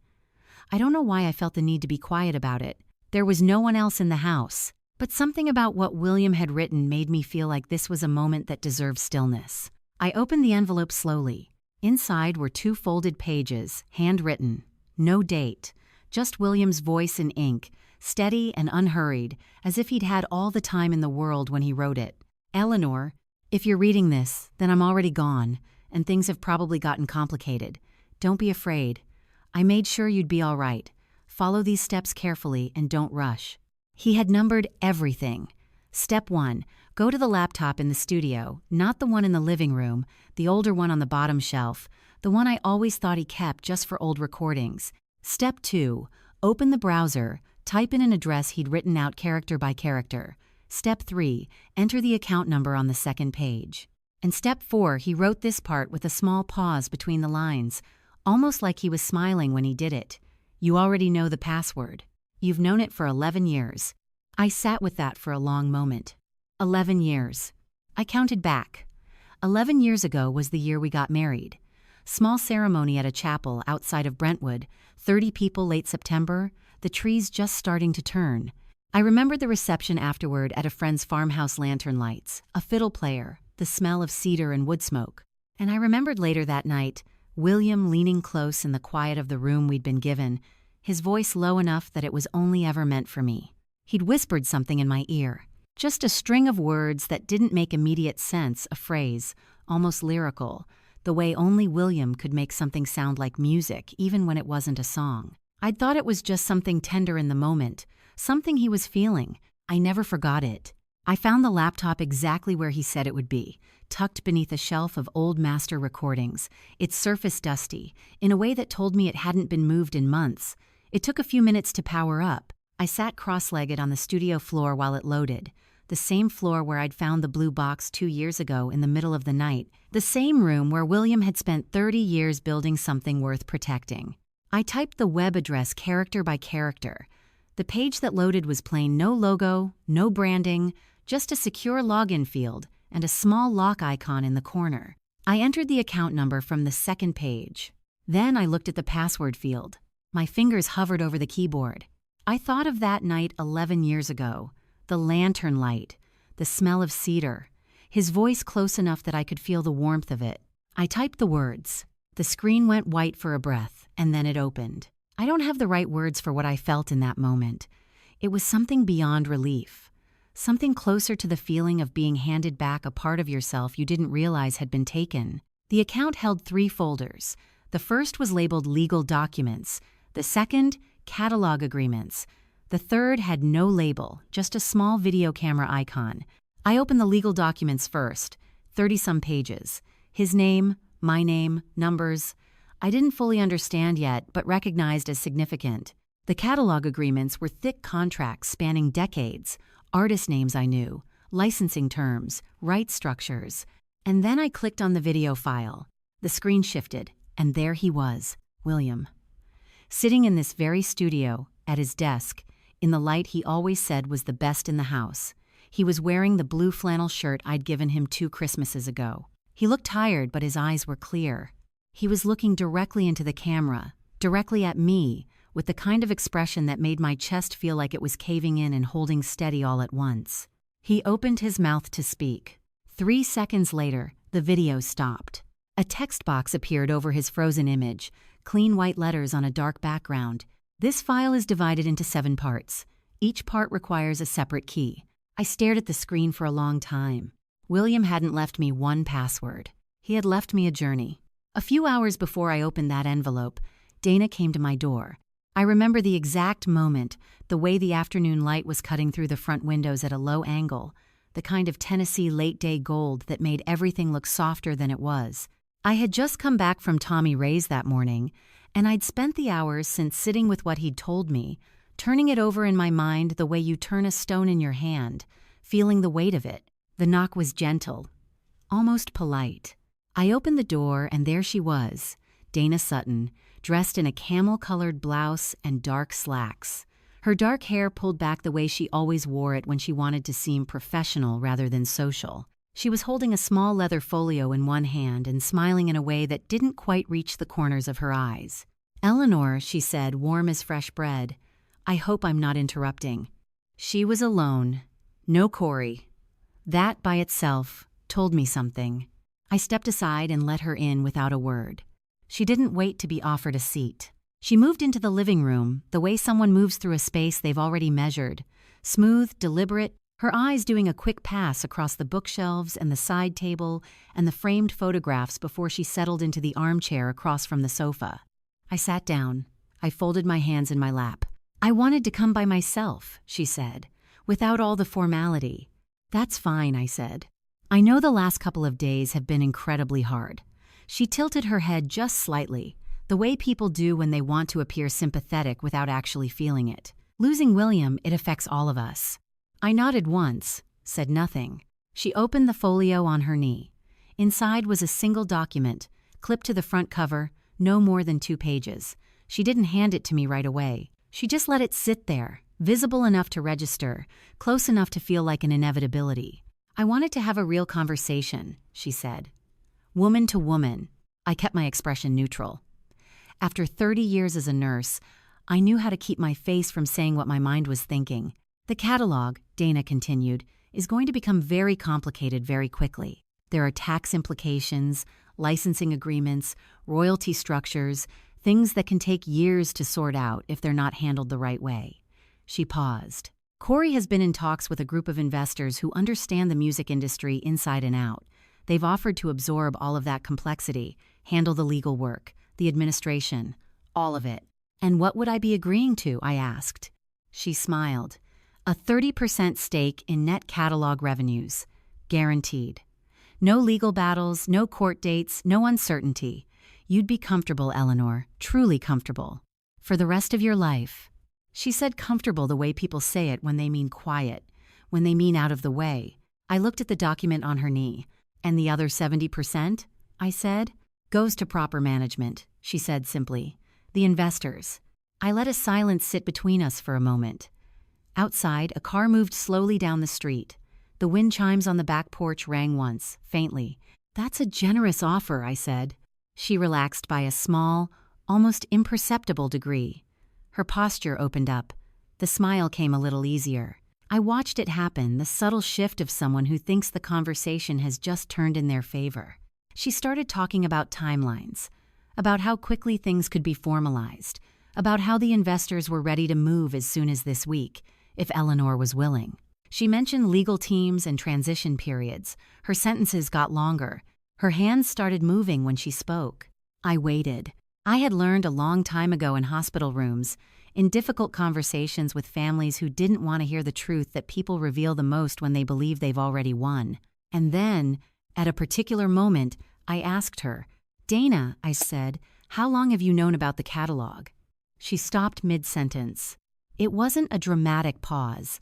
I don't know why I felt the need to be quiet about it. There was no one else in the house, but something about what William had written made me feel like this was a moment that deserved stillness. I opened the envelope slowly. Inside were 2 folded pages, handwritten. No date, just William's voice in ink, steady and unhurried, as if he'd had all the time in the world when he wrote it. "Eleanor, if you're reading this, then I'm already gone, and things have probably gotten complicated. Don't be afraid. I made sure you'd be all right. Follow these steps carefully and don't rush." He had numbered everything. Step 1, go to the laptop in the studio, not the one in the living room, the older one on the bottom shelf, the one I always thought he kept just for old recordings. Step 2, open the browser, type in an address he'd written out character by character. Step 3, enter the account number on the second page. And Step 4, he wrote this part with a small pause between the lines, almost like he was smiling when he did it. "You already know the password. You've known it for 11 years. I sat with that for a long moment. 11 years. I counted back. 11 years ago was the year we got married. Small ceremony at a chapel outside of Brentwood, 30 people late September, the trees just starting to turn. I remembered the reception afterward at a friend's farmhouse lantern lights, a fiddle player, the smell of cedar and wood smoke. And I remembered later that night, William leaning close in the quiet of the room we'd been given, his voice low enough that it was only ever meant for me. He'd whispered something in my ear, just a string of words that didn't make immediate sense, a phrase, almost lyrical, the way only William could make something sound like music, even when it wasn't a song. I'd thought it was just something tender in the moment, something he was feeling. I never forgot it. I found the laptop exactly where he said it would be, tucked beneath a shelf of old master recordings, its surface dusty, in a way that told me it hadn't been moved in months. It took a few minutes to power up. I sat cross-legged on the studio floor while it loaded, the same floor where I'd found the blue box 2 years ago in the middle of the night, the same room where William had spent 30 years building something worth protecting. I typed the web address character by character. The page that loaded was plain: no logo, no branding, just a secure login field and a small lock icon in the corner. I entered the account number from the second page. Then I looked at the password field. My fingers hovered over the keyboard. I thought of that night 11 years ago, the lantern light, the smell of cedar, his voice close enough that I could feel the warmth of it. I typed the words. The screen went white for a breath, and then it opened. I don't have the right words for what I felt in that moment. It was something beyond relief, something closer to the feeling of being handed back a part of yourself you didn't realize had been taken. The account held 3 folders. The first was labeled legal documents, the second, catalog agreements. The third had no label, just a small video camera icon. I opened the legal documents first, 30-some pages. His name, my name, numbers. I didn't fully understand yet, but recognized as significant. The catalog agreements were thick contracts spanning decades, artist names I knew, licensing terms, rights structures. And then I clicked on the video file. The screen shifted, and there he was, William. Sitting in this very studio, at his desk, in the light he always said was the best in the house. He was wearing the blue flannel shirt I'd given him 2 Christmases ago. He looked tired, but his eyes were clear. He was looking directly into the camera, directly at me, with the kind of expression that made my chest feel like it was caving in and holding steady all at once. He opened his mouth to speak. 3 seconds later, the video stopped. A text box appeared over his frozen image, clean white letters on a dark background. This file is divided into 7 parts. Each part requires a separate key. I stared at the screen for a long time. William hadn't left me one password. He had left me a journey. A few hours before I opened that envelope, Dana came to my door. I remember the exact moment, the way the afternoon light was cutting through the front windows at a low angle, the kind of Tennessee late-day gold that made everything look softer than it was. I had just come back from Tommy Ray's that morning, and I'd spent the hours since sitting with what he'd told me, turning it over in my mind the way you turn a stone in your hand, feeling the weight of it. The knock was gentle, almost polite. I opened the door, and there she was, Dana Sutton, dressed in a camel-colored blouse and dark slacks. Her dark hair pulled back the way she always wore it when she wanted to seem professional rather than social. She was holding a small leather folio in one hand and smiling in a way that didn't quite reach the corners of her eyes. "Eleanor," she said, warm as fresh bread, "I hope I'm not interrupting." She was alone. No Corey. That, by itself, told me something. I stepped aside and let her in without a word. She didn't wait to be offered a seat. She moved into the living room, the way someone moves through a space they've already measured. Smooth, deliberate, her eyes doing a quick pass across the bookshelves and the side table and the framed photographs before she settled into the armchair across from the sofa. I sat down. I folded my hands in my lap. "I wanted to come by myself," she said, "without all the formality." "That's fine," I said. "I know the last couple of days have been incredibly hard." She tilted her head just slightly, the way people do when they want to appear sympathetic without actually feeling it. "Losing William, it affects all of us." I nodded once, said nothing. She opened the folio on her knee. Inside was a single document, clipped to the front cover, no more than 2 pages. She didn't hand it to me right away. She just let it sit there, visible enough to register, close enough to feel like an inevitability. "I wanted to have a real conversation," she said. "Woman to woman." I kept my expression neutral. After 30 years as a nurse, I knew how to keep my face from saying what my mind was thinking. "The catalog," Dana continued, "is going to become very complicated very quickly. There are tax implications, licensing agreements, royalty structures, things that can take years to sort out if they're not handled the right way." She paused. "Corey has been in talks with a group of investors who understand the music industry inside and out. They've offered to absorb all of that complexity, handle the legal work, the administration, all of it." "And what would I be agreeing to?" I asked. She smiled. "A 30% stake in net catalog revenues. Guaranteed. No legal battles, no court dates, no uncertainty. You'd be comfortable, Eleanor, truly comfortable. For the rest of your life." She said comfortable the way people say it when they mean quiet, when they mean out of the way. I looked at the document on her knee. "And the other 70%? I said. "Goes to proper management," she said simply. The investors. I let a silence sit between us for a moment. Outside, a car moved slowly down the street. The wind chimes on the back porch rang once, faintly. "That's a generous offer," I said. She relaxed by a small, almost imperceptible degree. Her posture opened up. The smile came a little easier. I watched it happen, the subtle shift of someone who thinks the conversation has just turned in their favor. She started talking about timelines, about how quickly things could be formalized, about how the investors were ready to move as soon as this week, if Eleanor was willing. She mentioned legal teams and transition periods. Her sentences got longer. Her hands started moving when she spoke. I waited. I had learned a long time ago in hospital rooms, in difficult conversations with families who didn't want to hear the truth, that people reveal the most when they believe they've already won. And then, at a particular moment, I asked her, "Dana," I said, "how long have you known about the catalog?" She stopped mid-sentence. It wasn't a dramatic pause.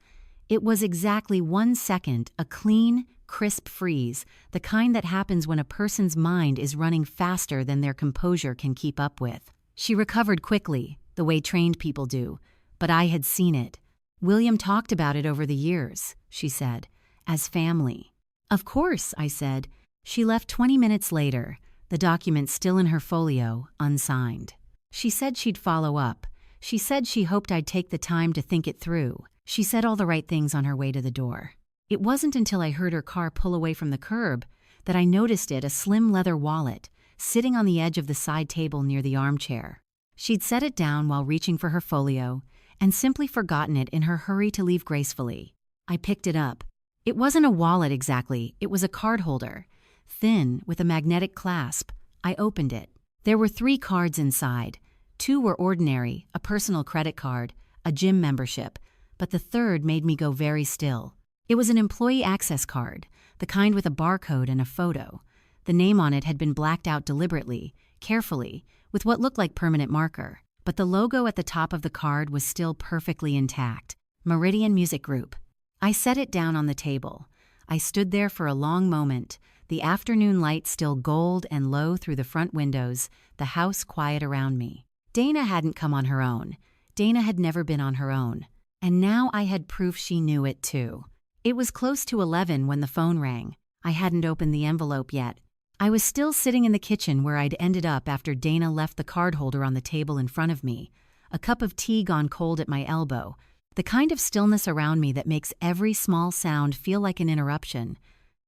It was exactly 1 second, a clean, crisp freeze, the kind that happens when a person's mind is running faster than their composure can keep up with. She recovered quickly, the way trained people do, but I had seen it. "William talked about it over the years," she said, "as family." "Of course," I said. She left 20 minutes later, the document still in her folio, unsigned. She said she'd follow up. She said she hoped I'd take the time to think it through. She said all the right things on her way to the door. It wasn't until I heard her car pull away from the curb that I noticed it, a slim leather wallet, sitting on the edge of the side table near the armchair. She'd set it down while reaching for her folio and simply forgotten it in her hurry to leave gracefully. I picked it up. It wasn't a wallet exactly, it was a card holder, thin, with a magnetic clasp. I opened it. There were 3 cards inside. 2 were ordinary, a personal credit card, a gym membership, but the third made me go very still. It was an employee access card, the kind with a barcode and a photo. The name on it had been blacked out deliberately, carefully, with what looked like permanent marker, but the logo at the top of the card was still perfectly intact. Meridian Music Group. I set it down on the table. I stood there for a long moment, the afternoon light still gold and low through the front windows, the house quiet around me. Dana hadn't come on her own. Dana had never been on her own. And now I had proof she knew it too. It was close to 11 when the phone rang. I hadn't opened the envelope yet. I was still sitting in the kitchen where I'd ended up after Dana left the card holder on the table in front of me, a cup of tea gone cold at my elbow, the kind of stillness around me that makes every small sound feel like an interruption.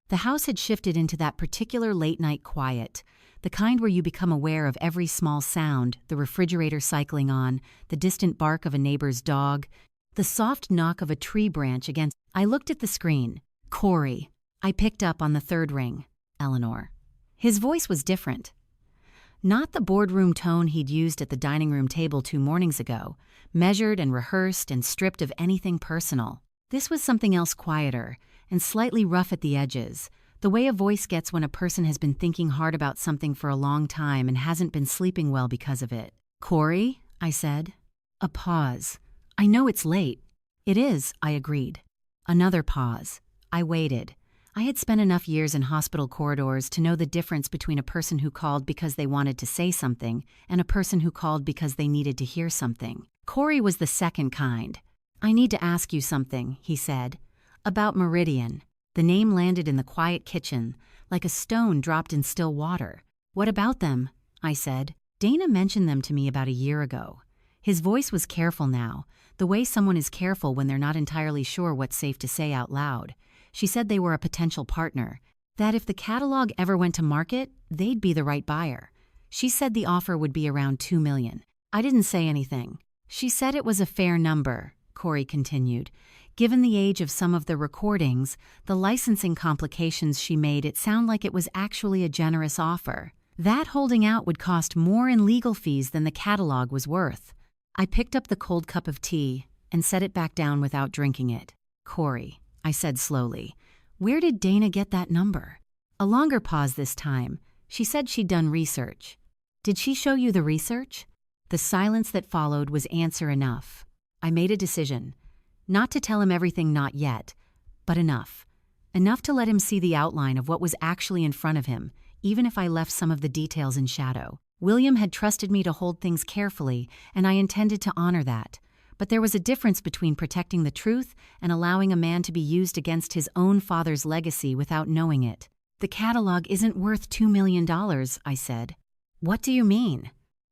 The house had shifted into that particular late-night quiet, the kind where you become aware of every small sound, the refrigerator cycling on, the distant bark of a neighbor's dog, the soft knock of a tree branch against. I looked at the screen. Corey. I picked up on the 3rd ring. Eleanor. His voice was different. Not the boardroom tone he'd used at the dining room table 2 mornings ago, measured and rehearsed and stripped of anything personal. This was something else, quieter and slightly rough at the edges, the way a voice gets when a person has been thinking hard about something for a long time and hasn't been sleeping well because of it. "Corey," I said. A pause. "I know it's late." "It is," I agreed. Another pause. I waited. I had spent enough years in hospital corridors to know the difference between a person who called because they wanted to say something and a person who called because they needed to hear something. Corey was the second kind. "I need to ask you something," he said. "About Meridian." The name landed in the quiet kitchen, like a stone dropped in still water. "What about them?" I said. "Dana mentioned them to me about a year ago." His voice was careful now, the way someone is careful when they're not entirely sure what's safe to say out loud. She said they were a potential partner, that if the catalog ever went to market, they'd be the right buyer. She said the offer would be around $2 million. I didn't say anything. "She said it was a fair number," Corey continued. "Given the age of some of the recordings, the licensing complications she made it sound like it was actually a generous offer. That holding out would cost more in legal fees than the catalog was worth." I picked up the cold cup of tea and set it back down without drinking it. "Corey," I said slowly, "where did Dana get that number?" A longer pause this time. She said she'd done research. "Did she show you the research?" The silence that followed was answer enough. I made a decision. Not to tell him everything, not yet, but enough. Enough to let him see the outline of what was actually in front of him, even if I left some of the details in shadow. William had trusted me to hold things carefully, and I intended to honor that. But there was a difference between protecting the truth and allowing a man to be used against his own father's legacy without knowing it. The catalog isn't worth $2 million, I said. What do you mean?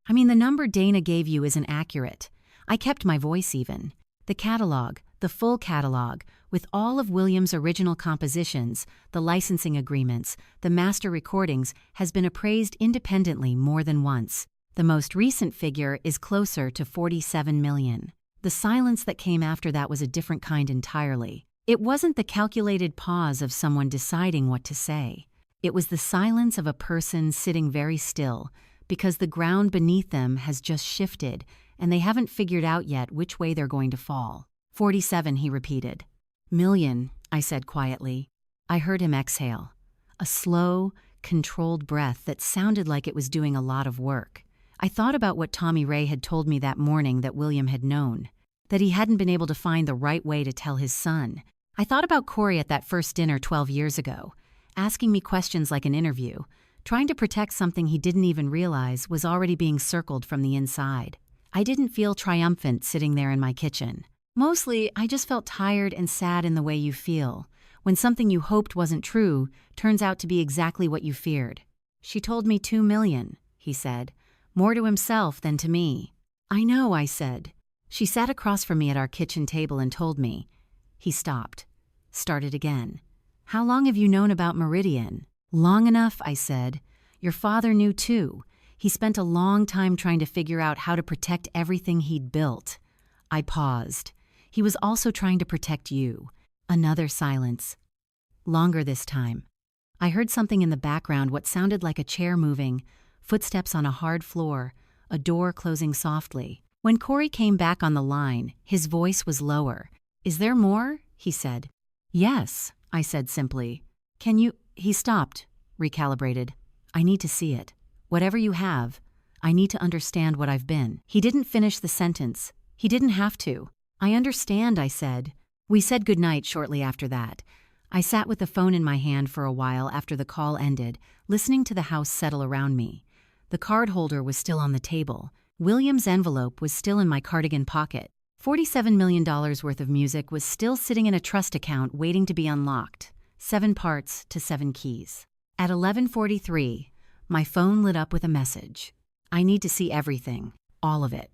I mean, the number Dana gave you isn't accurate. I kept my voice even. The catalog, the full catalog, with all of William's original compositions, the licensing agreements, the master recordings, has been appraised independently more than once. The most recent figure is closer to $47 million. The silence that came after that was a different kind entirely. It wasn't the calculated pause of someone deciding what to say. It was the silence of a person sitting very still, because the ground beneath them has just shifted, and they haven't figured out yet which way they're going to fall. 47, he repeated. Million, I said quietly. I heard him exhale. A slow, controlled breath that sounded like it was doing a lot of work. I thought about what Tommy Ray had told me that morning that William had known, that he hadn't been able to find the right way to tell his son. I thought about Corey at that first dinner 12 years ago, asking me questions like an interview, trying to protect something he didn't even realize was already being circled from the inside. I didn't feel triumphant sitting there in my kitchen. Mostly, I just felt tired and sad in the way you feel, when something you hoped wasn't true turns out to be exactly what you feared. She told me $2 million, he said, more to himself than to me. I know, I said. She sat across from me at our kitchen table and told me. He stopped. Started again. How long have you known about Meridian? Long enough, I said. Your father knew too. He spent a long time trying to figure out how to protect everything he'd built. I paused. He was also trying to protect you. Another silence. Longer this time. I heard something in the background, what sounded like a chair moving, footsteps on a hard floor, a door closing softly. When Corey came back on the line, his voice was lower. Is there more? He said. Yes, I said simply. Can you? He stopped, recalibrated. I need to see it. Whatever you have, I need to understand what I've been. He didn't finish the sentence. He didn't have to. I understand, I said. We said goodnight shortly after that. I sat with the phone in my hand for a while after the call ended, listening to the house settle around me. The card holder was still on the table. William's envelope was still in my cardigan pocket. $47 million worth of music was still sitting in a trust account waiting to be unlocked. 7 parts to 7 keys. At 11:43, my phone lit up with a message. I need to see everything. All of it.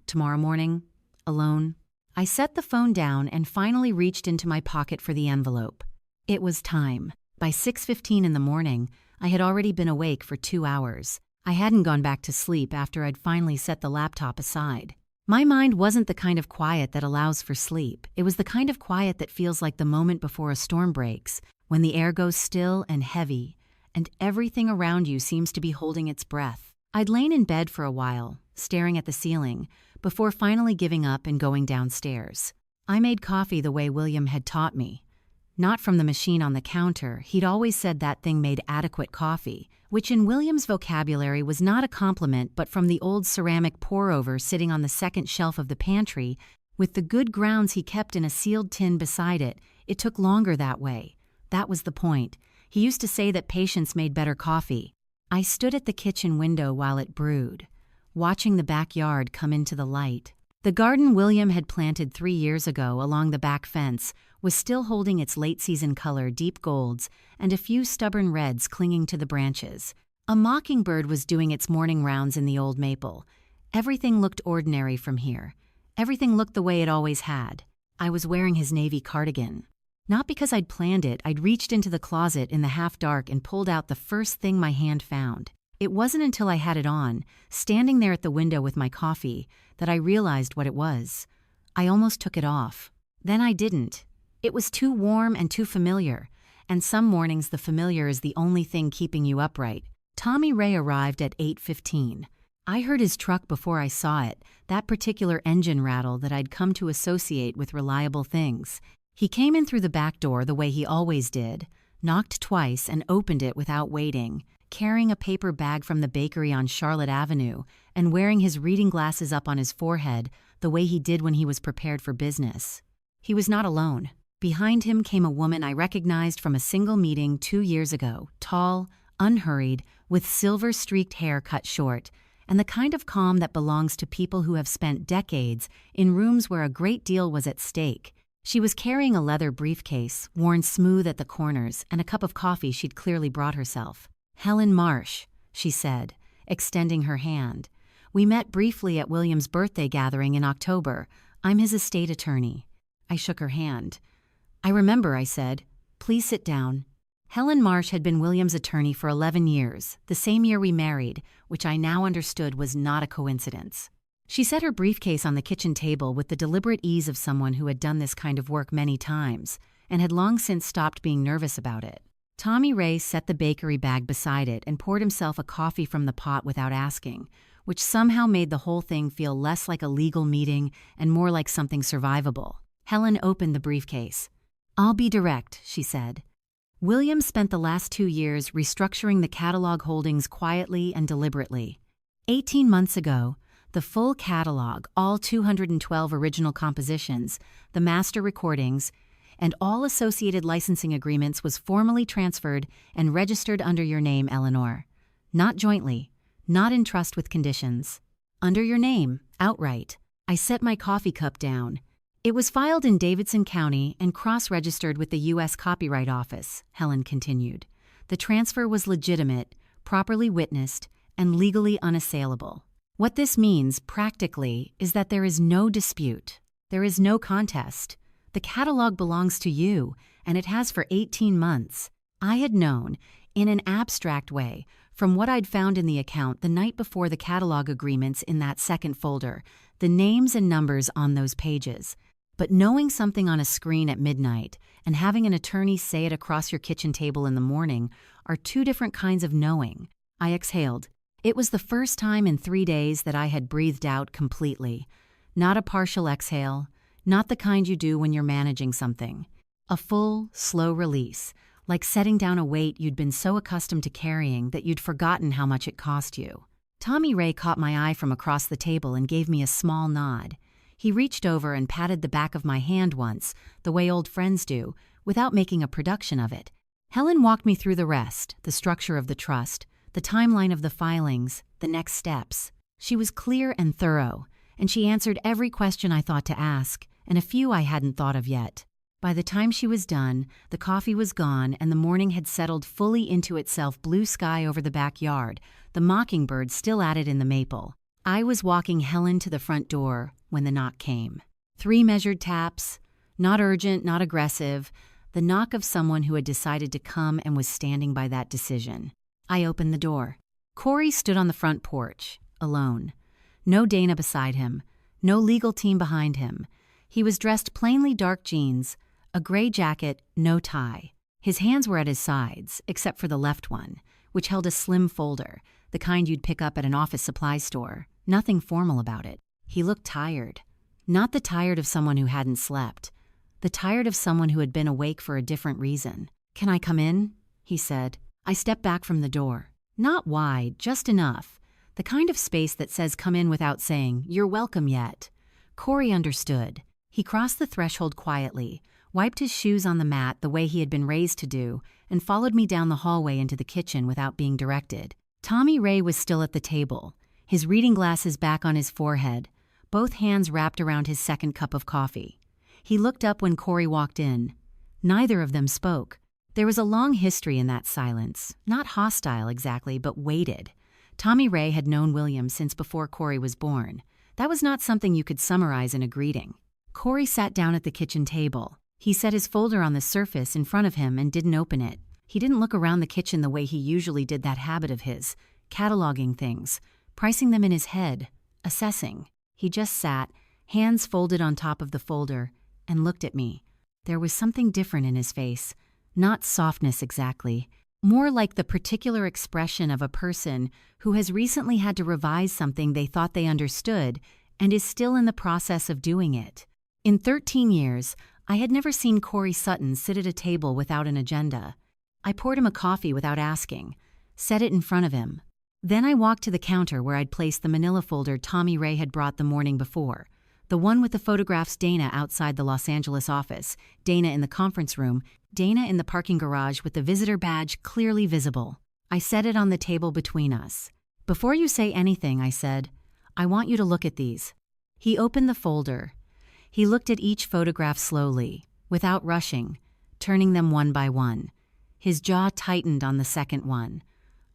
Tomorrow morning. Alone. I set the phone down and finally reached into my pocket for the envelope. It was time. By 6:15 in the morning, I had already been awake for 2 hours. I hadn't gone back to sleep after I'd finally set the laptop aside. My mind wasn't the kind of quiet that allows for sleep. It was the kind of quiet that feels like the moment before a storm breaks, when the air goes still and heavy, and everything around you seems to be holding its breath. I'd lain in bed for a while, staring at the ceiling, before finally giving up and going downstairs. I made coffee the way William had taught me. Not from the machine on the counter. He'd always said that thing made adequate coffee, which in William's vocabulary was not a compliment, but from the old ceramic pour-over sitting on the second shelf of the pantry, with the good grounds he kept in a sealed tin beside it. It took longer that way. That was the point. He used to say that patience made better coffee. I stood at the kitchen window while it brewed, watching the backyard come into the light. The garden William had planted 3 years ago along the back fence was still holding its late-season color, deep golds, and a few stubborn reds clinging to the branches. A mockingbird was doing its morning rounds in the old maple. Everything looked ordinary from here. Everything looked the way it always had. I was wearing his navy cardigan. Not because I'd planned it. I'd reached into the closet in the half-dark and pulled out the first thing my hand found. It wasn't until I had it on, standing there at the window with my coffee, that I realized what it was. I almost took it off. Then I didn't. It was too warm and too familiar, and some mornings the familiar is the only thing keeping you upright. Tommy Ray arrived at 8:15. I heard his truck before I saw it, that particular engine rattle that I'd come to associate with reliable things. He came in through the back door the way he always did, knocked twice and opened it without waiting, carrying a paper bag from the bakery on Charlotte Avenue and wearing his reading glasses up on his forehead the way he did when he was prepared for business. He was not alone. Behind him came a woman I recognized from a single meeting 2 years ago, tall, unhurried, with silver-streaked hair cut short, and the kind of calm that belongs to people who have spent decades in rooms where a great deal was at stake. She was carrying a leather briefcase, worn smooth at the corners, and a cup of coffee she'd clearly brought herself. "Helen Marsh," she said, extending her hand. "We met briefly at William's birthday gathering in October. I'm his estate attorney." I shook her hand. "I remember," I said. "Please sit down." Helen Marsh had been William's attorney for 11 years, the same year we married, which I now understood was not a coincidence. She set her briefcase on the kitchen table with the deliberate ease of someone who had done this kind of work many times, and had long since stopped being nervous about it. Tommy Ray set the bakery bag beside it and poured himself a coffee from the pot without asking, which somehow made the whole thing feel less like a legal meeting and more like something survivable. Helen opened the briefcase. "I'll be direct," she said. "William spent the last 2 years restructuring the catalog holdings quietly and deliberately. 18 months ago, the full catalog, all 212 original compositions, the master recordings, and all associated licensing agreements was formally transferred and registered under your name, Eleanor. Not jointly, not in trust with conditions. Under your name, outright." I set my coffee cup down. "It was filed in Davidson County and cross-registered with the U.S. Copyright Office," Helen continued. "The transfer was legitimate, properly witnessed, and legally unassailable. What this means, practically, is that there is no dispute. There is no contest. The catalog belongs to you, and it has for 18 months. I had known, in an abstract way, from what I'd found in the account the night before the catalog agreements in that second folder, the names and numbers on those pages. But knowing something on a screen at midnight and having an attorney say it across your kitchen table in the morning are two different kinds of knowing." I exhaled. It was the first time in 3 days that I had breathed out completely. Not a partial exhale, not the kind you do when you're managing something. A full, slow release, like setting down a weight you'd been so accustomed to carrying that you'd forgotten how much it cost you. Tommy Ray caught my eye from across the table and gave me a small nod. He reached over and patted the back of my hand once, the way old friends do, without making a production of it. Helen walked me through the rest, the structure of the trust, the timeline of the filings, the next steps. She was clear and thorough, and she answered every question I thought to ask, and a few I hadn't thought of yet. By the time she was done, the coffee was gone and the morning had settled fully into itself. Blue sky over the backyard, the mockingbird still at it in the maple. I was walking Helen to the front door when the knock came. 3 measured taps, not urgent, not aggressive, the knock of someone who had decided to come and was standing by that decision. I opened the door. Corey stood on the front porch, alone. No Dana beside him, no legal team behind him. He was dressed plainly dark jeans, a gray jacket, no tie. His hands were at his sides, except for the left one, which held a slim folder, the kind you'd pick up at an office supply store. Nothing formal about it. He looked tired. Not the tired of someone who hadn't slept. The tired of someone who had been awake for a different reason. "Can I come in?" he said. I stepped back from the door. Not wide, just enough. The kind of space that says come in without saying, "You're welcome yet." Corey understood. He crossed the threshold quietly, wiped his shoes on the mat the way he had been raised to do, and followed me down the hallway into the kitchen without being directed. Tommy Ray was still at the table, his reading glasses back on his forehead, both hands wrapped around his second cup of coffee. He looked up when Corey walked in. Neither of them spoke. There was a long history in that silence, not hostile exactly, but weighted. Tommy Ray had known William since before Corey was born. That was not something you could summarize in a greeting. Corey sat down at the kitchen table. He set his folder on the surface in front of him and didn't open it. He didn't look around the kitchen the way he usually did, that habit of his, cataloging things, pricing them in his head, assessing. He just sat, hands folded on top of the folder, and looked at me. There was something different in his face. Not softness exactly, more like the particular expression of a person who has recently had to revise something they thought they understood and is still in the process of doing it. In 13 years, I had never seen Corey Sutton sit at a table without an agenda. I poured him a coffee without asking, set it in front of him. Then I walked to the counter where I'd placed the manila folder Tommy Ray had brought the morning before, the one with the photographs: Dana outside the Los Angeles office, Dana in the conference room, Dana in the parking garage with the visitor badge clearly visible. I set it on the table between us. "Before you say anything," I said, "I want you to look at these." He opened the folder. He looked at each photograph slowly, without rushing, turning them one by one. His jaw tightened on the second one.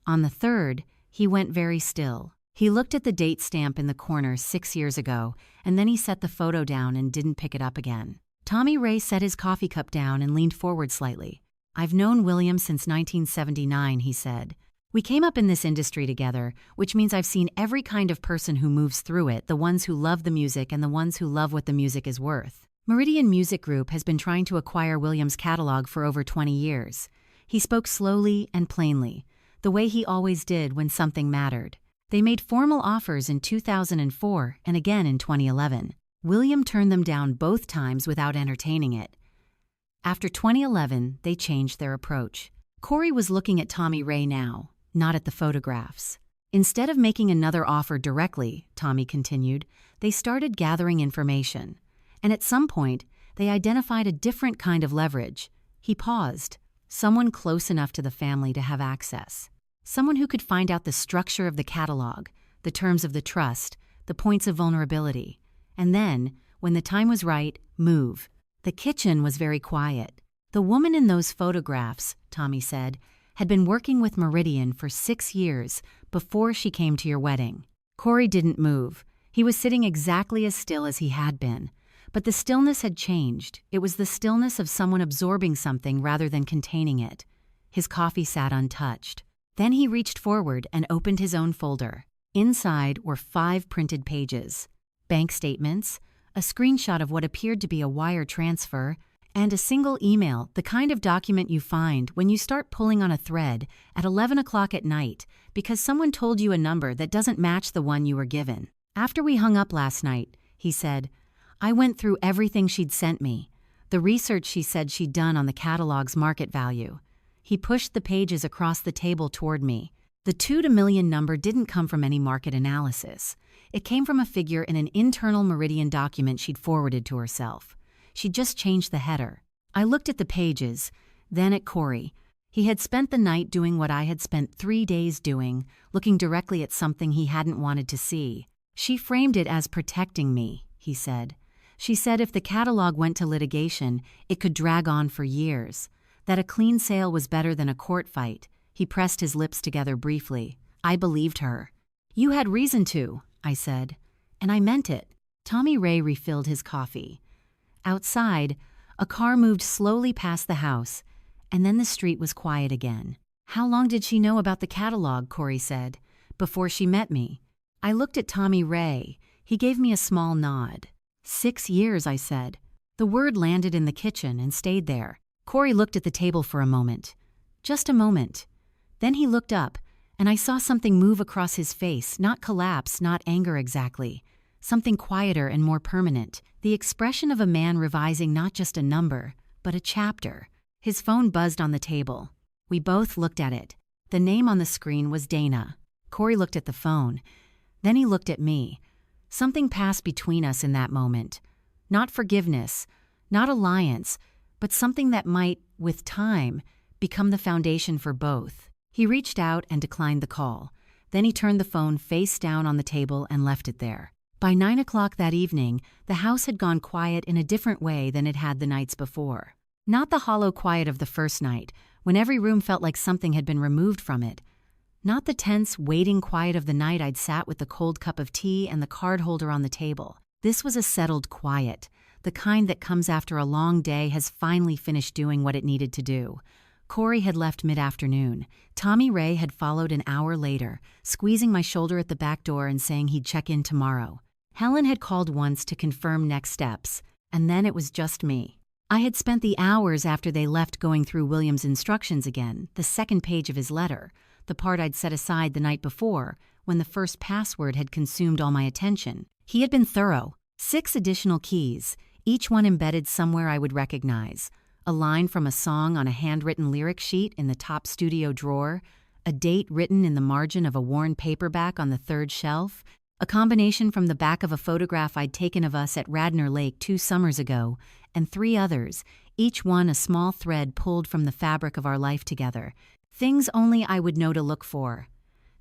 On the third, he went very still. He looked at the date stamp in the corner 6 years ago, and then he set the photo down and didn't pick it up again. Tommy Ray set his coffee cup down and leaned forward slightly. "I've known William since 1979, he said. "We came up in this industry together, which means I've seen every kind of person who moves through it, the ones who love the music and the ones who love what the music is worth. Meridian Music Group has been trying to acquire William's catalog for over 20 years. He spoke slowly and plainly, the way he always did when something mattered. They made formal offers in 2004 and again in 2011. William turned them down both times without entertaining it. After 2011, they changed their approach. Corey was looking at Tommy Ray now, not at the photographs. Instead of making another offer directly, Tommy continued, they started gathering information. And at some point, they identified a different kind of leverage. He paused. Someone close enough to the family to have access. Someone who could find out the structure of the catalog, the terms of the trust, the points of vulnerability. And then, when the time was right, move. The kitchen was very quiet. "The woman in those photographs," Tommy said, "had been working with Meridian for 6 years before she came to your wedding." Corey didn't move. He was sitting exactly as still as he had been. But the stillness had changed. It was the stillness of someone absorbing something rather than containing it. His coffee sat untouched. Then he reached forward and opened his own folder. Inside were 5 printed pages. Bank statements, a screenshot of what appeared to be a wire transfer, and a single email, the kind of document you find when you start pulling on a thread at 11 o'clock at night because someone told you a number that doesn't match the one you were given. "After we hung up last night," he said, "I went through everything she'd sent me, the research she said she'd done on the catalog's market value." He pushed the pages across the table toward me. The 2 to million number didn't come from any market analysis. It came from a figure in an internal Meridian document she'd forwarded to herself. She'd just changed the header. I looked at the pages, then at Corey. He had spent the night doing what I had spent 3 days doing, looking directly at something he hadn't wanted to see. "She framed it as protecting me," he said. "She said if the catalog went to litigation, it could drag on for years. That a clean sale was better than a court fight." He pressed his lips together briefly. I believed her. "You had reason to," I said. And I meant it. Tommy Ray refilled his coffee. Outside, a car moved slowly past the house, and then the street was quiet again. "How long did she know about the catalog?" Corey said. "Before she met me." I looked at Tommy Ray. He gave me a small nod. 6 years, I said. The word landed in the kitchen and stayed there. Corey looked at the table for a moment. Just a moment. Then he looked up, and I saw something move across his face, not collapse, not anger exactly. Something quieter and more permanent. The expression of a man revising not just a number, but a chapter. His phone buzzed on the table. We both looked at it. The name on the screen was Dana. Corey looked at the phone. Then he looked at me. Something passed between us in that moment. Not forgiveness, not alliance, but something that might, with time, become the foundation for both. He reached out and declined the call. Then he turned the phone face down on the table and left it there. By 9 o'clock that evening, the house had gone quiet in a different way than it had the nights before. Not the hollow quiet of the first night, when every room felt like something had been removed from it. Not the tense, waiting quiet of the night I'd sat with the cold cup of tea and the card holder on the table. This was a settled quiet, the kind that comes after a long day has finally finished doing what it needed to do. Corey had left mid-afternoon. Tommy Ray had followed an hour later, squeezing my shoulder at the back door and saying he'd check in tomorrow. Helen had called once to confirm next steps, and then it was just me. I had spent the hours after they left going through William's instructions again, the second page of his letter, the part I'd set aside the night before, when the first password had consumed all my attention. He had been thorough. 6 additional keys, each one embedded somewhere I would recognize. A line from a song on a handwritten lyric sheet in the top studio drawer, a date written in the margin of a worn paperback on the 3rd shelf, a combination from the back of a photograph I'd taken of us at Radnor Lake 2 summers ago, and 3 others, each one a small thread pulled from the fabric of our life together. Things only I would know to look for.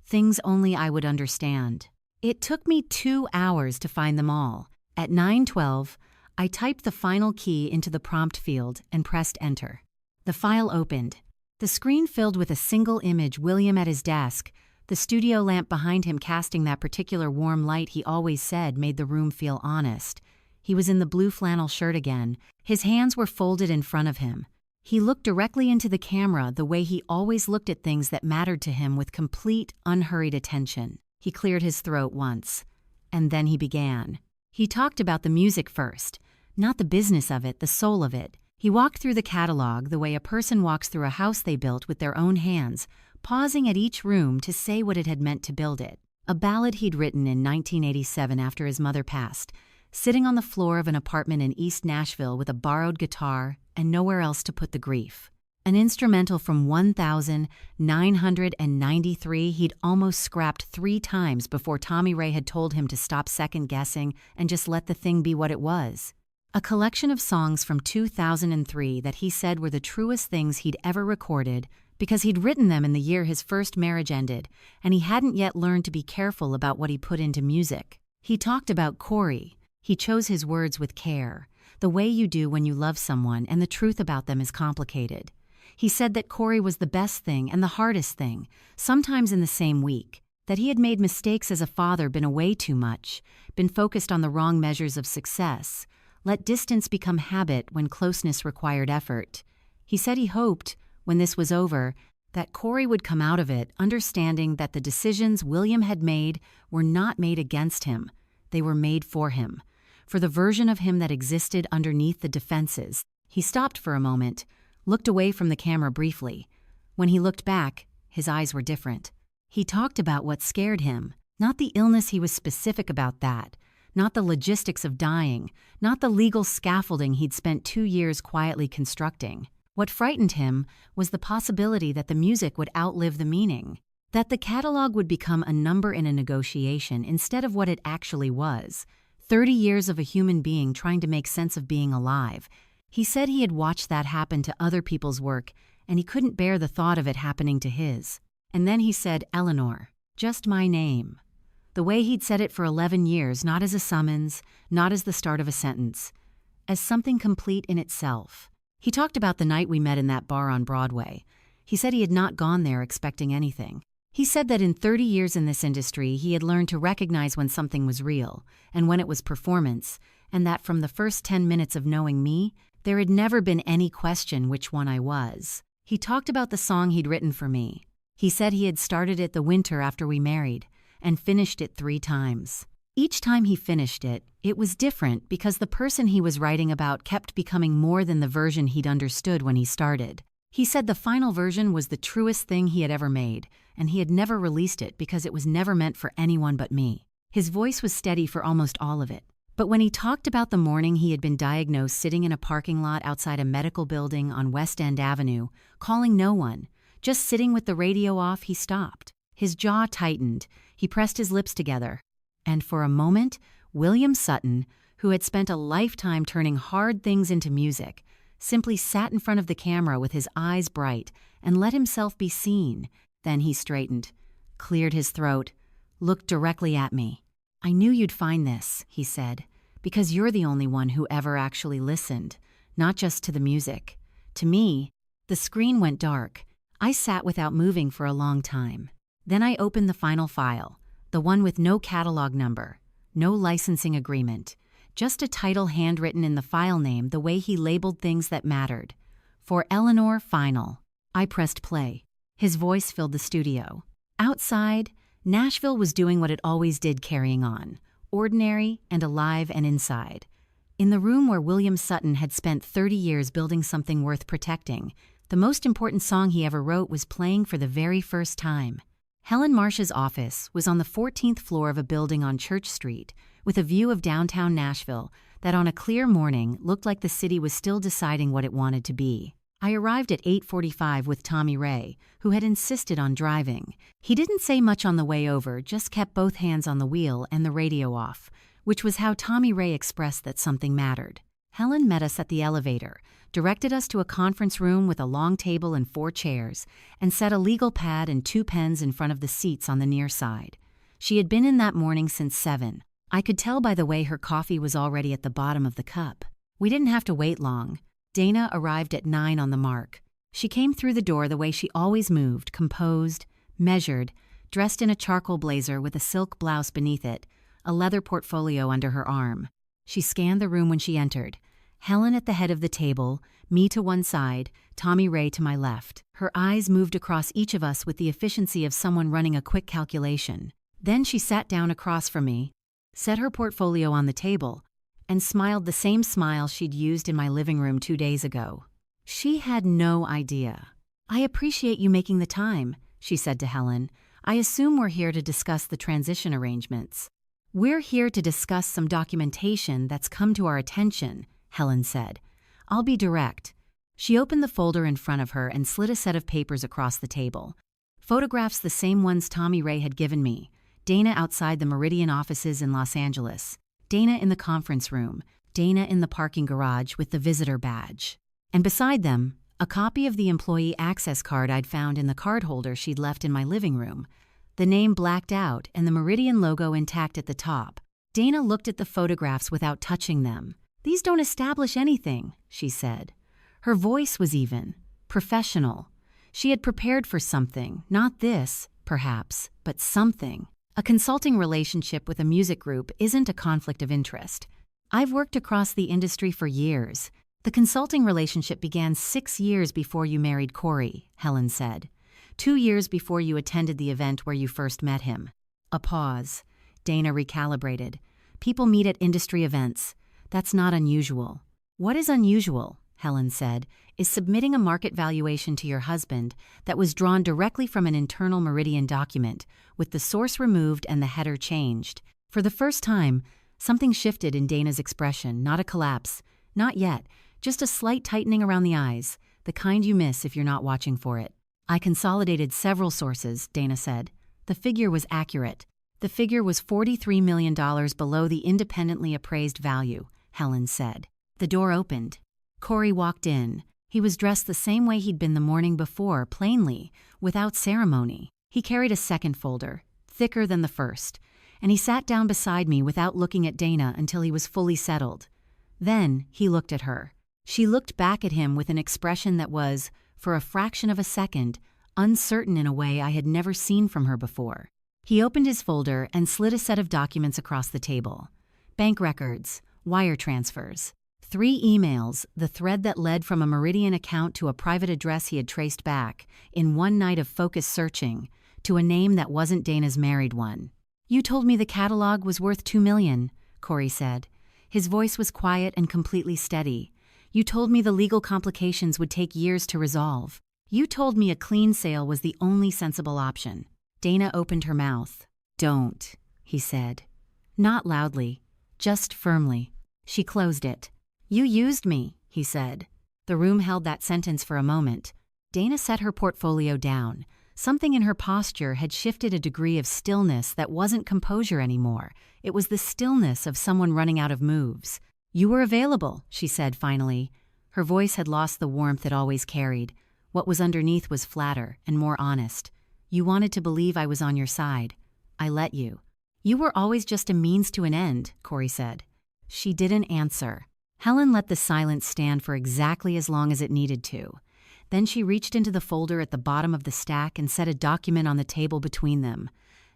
Things only I would understand. It took me 2 hours to find them all. At 9:12, I typed the final key into the prompt field and pressed enter. The file opened. The screen filled with a single image: William at his desk, the studio lamp behind him casting that particular warm light he always said made the room feel honest. He was in the blue flannel shirt again. His hands were folded in front of him. He looked directly into the camera the way he always looked at things that mattered to him, with complete, unhurried attention. He cleared his throat once, and then he began. He talked about the music first, not the business of it, the soul of it. He walked through the catalog the way a person walks through a house they built with their own hands, pausing at each room to say what it had meant to build it. A ballad he'd written in 1987 after his mother passed, sitting on the floor of an apartment in East Nashville with a borrowed guitar and nowhere else to put the grief. An instrumental from 1993 he'd almost scrapped 3 times before Tommy Ray had told him to stop second-guessing and just let the thing be what it was. A collection of songs from 2003 that he said were the truest things he'd ever recorded, because he'd written them in the year his first marriage ended, and he hadn't yet learned to be careful about what he put into music. He talked about Corey. He chose his words with care, the way you do when you love someone and the truth about them is complicated. He said that Corey was the best thing and the hardest thing, sometimes in the same week, that he had made mistakes as a father, been away too much, been focused on the wrong measures of success, let distance become habit when closeness required effort. He said he hoped, when this was over, that Corey would come out of it understanding that the decisions William had made were not made against him, they were made for him, for the version of him that existed underneath the defenses. He stopped for a moment, looked away from the camera briefly. When he looked back, his eyes were different. He talked about what scared him, not the illness. He was specific about that, not the logistics of dying, not the legal scaffolding he'd spent 2 years quietly constructing. What frightened him was the possibility that the music would outlive the meaning, that the catalog would become a number in a negotiation instead of what it actually was. 30 years of a human being trying to make sense of being alive. He said he had watched that happen to other people's work, and he couldn't bear the thought of it happening to his. And then he said, Eleanor, just my name. The way he'd said it for 11 years, not as a summons, not as the start of a sentence, as something complete in itself. He talked about the night we met in that bar on Broadway. He said he had not gone there expecting anything. He said that in 30 years in this industry, he had learned to recognize when something was real and when it was performance, and that from the first 10 minutes of knowing me, there had never been any question which one I was. He talked about the song he'd written for me. He said he had started it the winter after we married and finished it 3 times. Each time he finished it, it was different because the person he was writing about kept becoming more than the version he'd understood when he started. He said the final version was the truest thing he had ever made, and he had never released it because it was never meant for anyone but me. His voice was steady for almost all of it. But when he talked about the morning he had been diagnosed sitting in a parking lot outside a medical building on West End Avenue, calling no one, just sitting with the radio off, he stopped. His jaw tightened. He pressed his lips together. And for a moment, William Sutton, who had spent a lifetime turning hard things into music, simply sat in front of the camera with his eyes bright and let himself be seen. Then he straightened, cleared his throat, looked directly at me. I knew you'd find this, he said, because you're the only one who ever actually listened, not just to the music. To me, the screen went dark. I sat without moving for a long time. Then I opened the final file, the one with no catalog number, no licensing agreement, just a title handwritten in the file name the way he labeled things that mattered. For Eleanor Final. I pressed play. His voice filled the studio. Outside, Nashville was doing what it always did, carrying on, ordinary and alive. And inside, in the room where William Sutton had spent 30 years building something worth protecting, the most important song he ever wrote was playing for the very first time. Helen Marsh's office was on the 14th floor of a building on Church Street, with a view of downtown Nashville that on a clear morning looked like the city was still deciding what it wanted to be. I arrived at 8:45 with Tommy Ray, who had insisted on driving. He didn't say much on the way over, just kept both hands on the wheel and the radio off, which was how Tommy Ray expressed that something mattered. Helen met us at the elevator, directed us to a conference room with a long table and 4 chairs, and set a legal pad and 2 pens in front of the seats on the near side. She had been in that morning since 7. I could tell by the way her coffee was already at the bottom of the cup. We didn't have to wait long. Dana arrived at 9 on the mark. She came through the door the way she always moved, composed, measured, dressed in a charcoal blazer with a silk blouse beneath it, a leather portfolio under her arm. She scanned the room when she entered. Helen at the head of the table, me to one side, Tommy Ray to my left. Her eyes moved across each of us with the efficiency of someone running a quick calculation. Then she sat down across from me, set her portfolio on the table, and smiled the same smile she'd used in my living room 2 days ago. She had no idea. "I appreciate you making the time," she said to Helen. "I assume we're here to discuss the transition arrangements." "We're here to discuss some documentation that's come to our attention," Helen said. "I'll be direct." She opened the folder in front of her and slid a set of papers across the table. Photographs the same ones Tommy Ray had given me. Dana outside the Meridian offices in Los Angeles. Dana in the conference room. Dana in the parking garage with the visitor badge. And beside them, a copy of the employee access card I'd found in the card holder she'd left in my living room. The name blacked out and the Meridian logo intact at the top. Dana looked at the photographs without touching them. "These don't establish anything," she said. Her voice was even, professional. She had prepared for something, not this, perhaps, but something. A consulting relationship with a music group isn't a conflict of interest. I've worked across the industry for years. The consulting relationship began 6 years before you married Corey, Helen said. 2 years before you attended the event where you first met him. A pause. Dana recalibrated. "People meet at industry events. That's not unusual." "What is unusual," Helen said, "is submitting a market valuation to your husband that was drawn directly from an internal Meridian document, with the source removed and the header changed." For the first time, something shifted in Dana's expression, not a collapse. Not yet, just a slight tightening around the eyes, the kind you miss if you're not watching for it. "I consolidated several sources," Dana said. The figure was accurate. The figure was $43 million below the independently appraised value, Helen said. The door opened. Corey walked in. He was dressed the same way he'd been the morning before, plainly, without ceremony. He carried a second folder, thicker than the first, and he sat down beside me without looking at Dana until he was fully settled. Then he looked at her. She looked back at him with an expression that was, for a fraction of a second, uncertain in a way I had never seen from her before. He opened his folder and slid a set of documents across the table. Bank records, wire transfers, 3 emails, the thread that led from a Meridian account to a private address he had traced back, in one night of focused searching, to a name that wasn't Dana's married one. "You told me the catalog was worth $2 million, Corey said. His voice was quiet and completely steady. "You told me the legal complications would take years to resolve. You told me a clean sale was the only sensible option." Dana opened her mouth. "Don't," he said. Not loudly, just firmly. She closed it. "You used me," he said. The room held that sentence for a moment. Dana set her portfolio down. Something in her posture had shifted a degree of stillness that wasn't composure anymore. It was the stillness of someone running out of moves. "You were available," she said finally. Her voice had lost the warmth it always carried. What was underneath was flatter and more honest. "You wanted to believe I was on your side. I let you." "You were always just a means to an end," Corey said. She didn't answer. Helen let the silence stand for exactly as long as it needed to. Then she reached into the folder at the bottom of the stack and set a document on the table between them.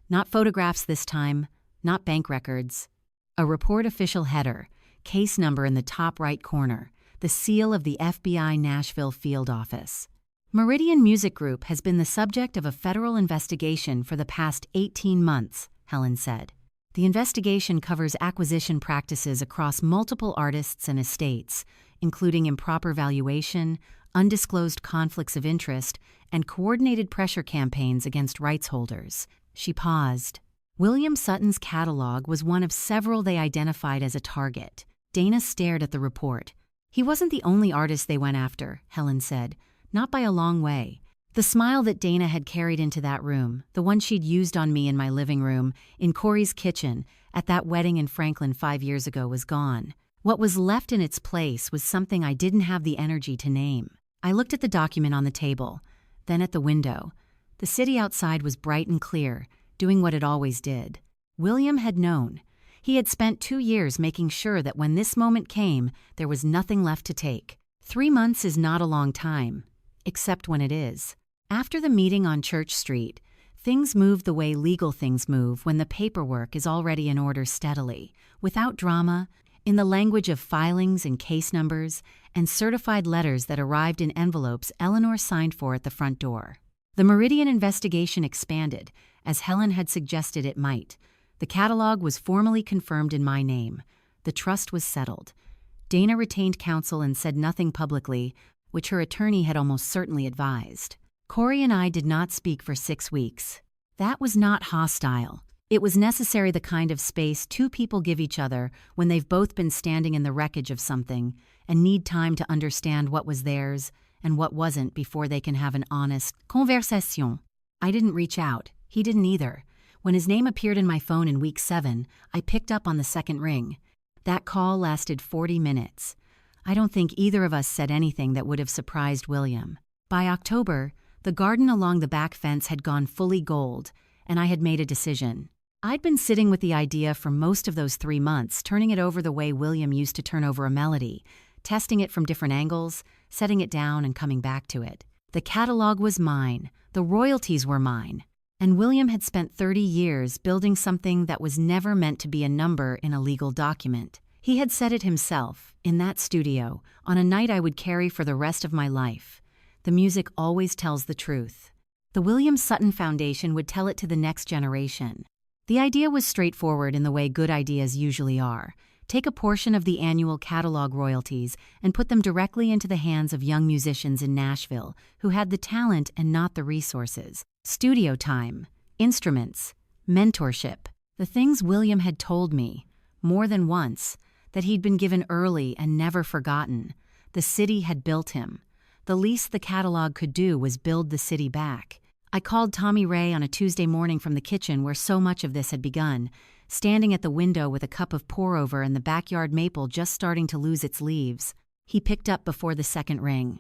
Not photographs this time, not bank records. A report official header, case number in the top right corner, the seal of the FBI Nashville field office. "Meridian Music Group has been the subject of a federal investigation for the past 18 months, Helen said. The investigation covers acquisition practices across multiple artists and estates, including improper valuation, undisclosed conflicts of interest, and coordinated pressure campaigns against rights holders." She paused. William Sutton's catalog was one of several they identified as a target. Dana stared at the report. "He wasn't the only artist they went after," Helen said. "Not by a long way." The smile that Dana had carried into that room, the one she'd used on me in my living room, in Corey's kitchen, at that wedding in Franklin 5 years ago, was gone. What was left in its place was something I didn't have the energy to name. I looked at the document on the table, then at the window. The city outside was bright and clear, doing what it always did. William had known. He had spent 2 years making sure that when this moment came, there was nothing left to take. 3 months is not a long time, except when it is. After the meeting on Church Street, things moved the way legal things move when the paperwork is already in order steadily, without drama, in the language of filings and case numbers, and certified letters that arrived in envelopes Eleanor signed for at the front door. The Meridian investigation expanded, as Helen had suggested it might. The catalog was formally confirmed in my name. The trust was settled. Dana retained counsel and said nothing publicly, which her attorney had almost certainly advised. Corey and I did not speak for 6 weeks. That was not hostile. It was necessary, the kind of space 2 people give each other when they've both been standing in the wreckage of something and need time to understand what was theirs and what wasn't before they can have an honest conversation. I didn't reach out. He didn't either. When his name appeared in my phone in week 7, I picked up on the second ring. That call lasted 40 minutes. I don't think either of us said anything that would have surprised William. By October, the garden along the back fence had gone fully gold, and I had made a decision. I'd been sitting with the idea for most of those 3 months, turning it over the way William used to turn over a melody, testing it from different angles, setting it down and coming back to it. The catalog was mine, the royalties were mine, and William had spent 30 years building something that was never meant to be a number in a legal document. He had said it himself, in that studio, on a night I would carry for the rest of my life. The music always tells the truth. The William Sutton Foundation would tell it to the next generation. The idea was straightforward in the way good ideas usually are. Take a portion of the annual catalog royalties and put them directly into the hands of young musicians in Nashville who had the talent and not the resources. Studio time, instruments, mentorship. The things William had told me, more than once, that he'd been given early and never forgotten. The city had built him. The least the catalog could do was build the city back. I called Tommy Ray on a Tuesday morning from the kitchen where so much of this had begun, standing at the window with a cup of pour-over and the backyard maple just starting to lose its leaves. He picked up before the second ring.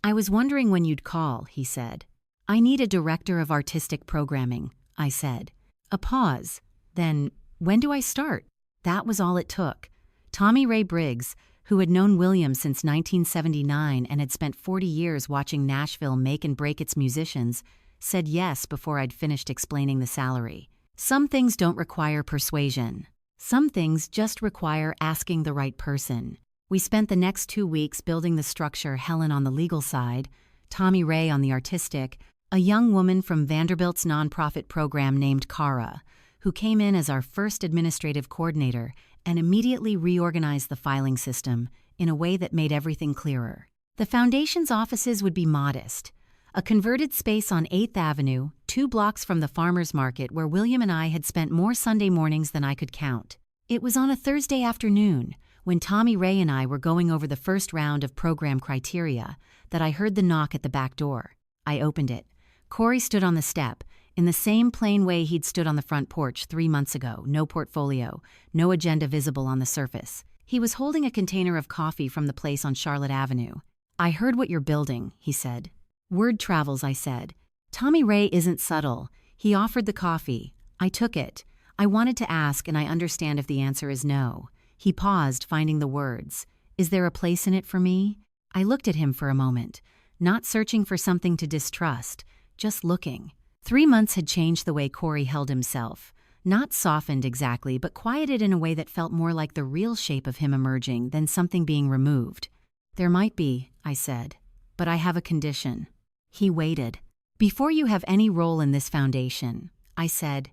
"I was wondering when you'd call," he said. "I need a director of artistic programming," I said. A pause. Then, "When do I start?" That was all it took. Tommy Ray Briggs, who had known William since 1979 and had spent 40 years watching Nashville make and break its musicians, said yes before I'd finished explaining the salary. Some things don't require persuasion. Some things just require asking the right person. We spent the next 2 weeks building the structure, Helen on the legal side, Tommy Ray on the artistic, a young woman from Vanderbilt's nonprofit program named Cara, who came in as our first administrative coordinator and immediately reorganized the filing system in a way that made everything clearer. The foundation's offices would be modest. A converted space on 8th Avenue, 2 blocks from the farmers market where William and I had spent more Sunday mornings than I could count. It was on a Thursday afternoon, when Tommy Ray and I were going over the first round of program criteria, that I heard the knock at the back door. I opened it. Corey stood on the step, in the same plain way he'd stood on the front porch 3 months ago, no portfolio, no agenda visible on the surface. He was holding a container of coffee from the place on Charlotte Avenue. "I heard what you're building," he said. "Word travels," I said. Tommy Ray isn't subtle. He offered the coffee. I took it. I wanted to ask, and I understand if the answer is no. He paused, finding the words. "Is there a place in it for me?" I looked at him for a moment, not searching for something to distrust, just looking. 3 months had changed the way Corey held himself. Not softened exactly, but quieted in a way that felt more like the real shape of him emerging than something being removed. "There might be," I said, "but I have a condition." He waited. "Before you have any role in this foundation," I said,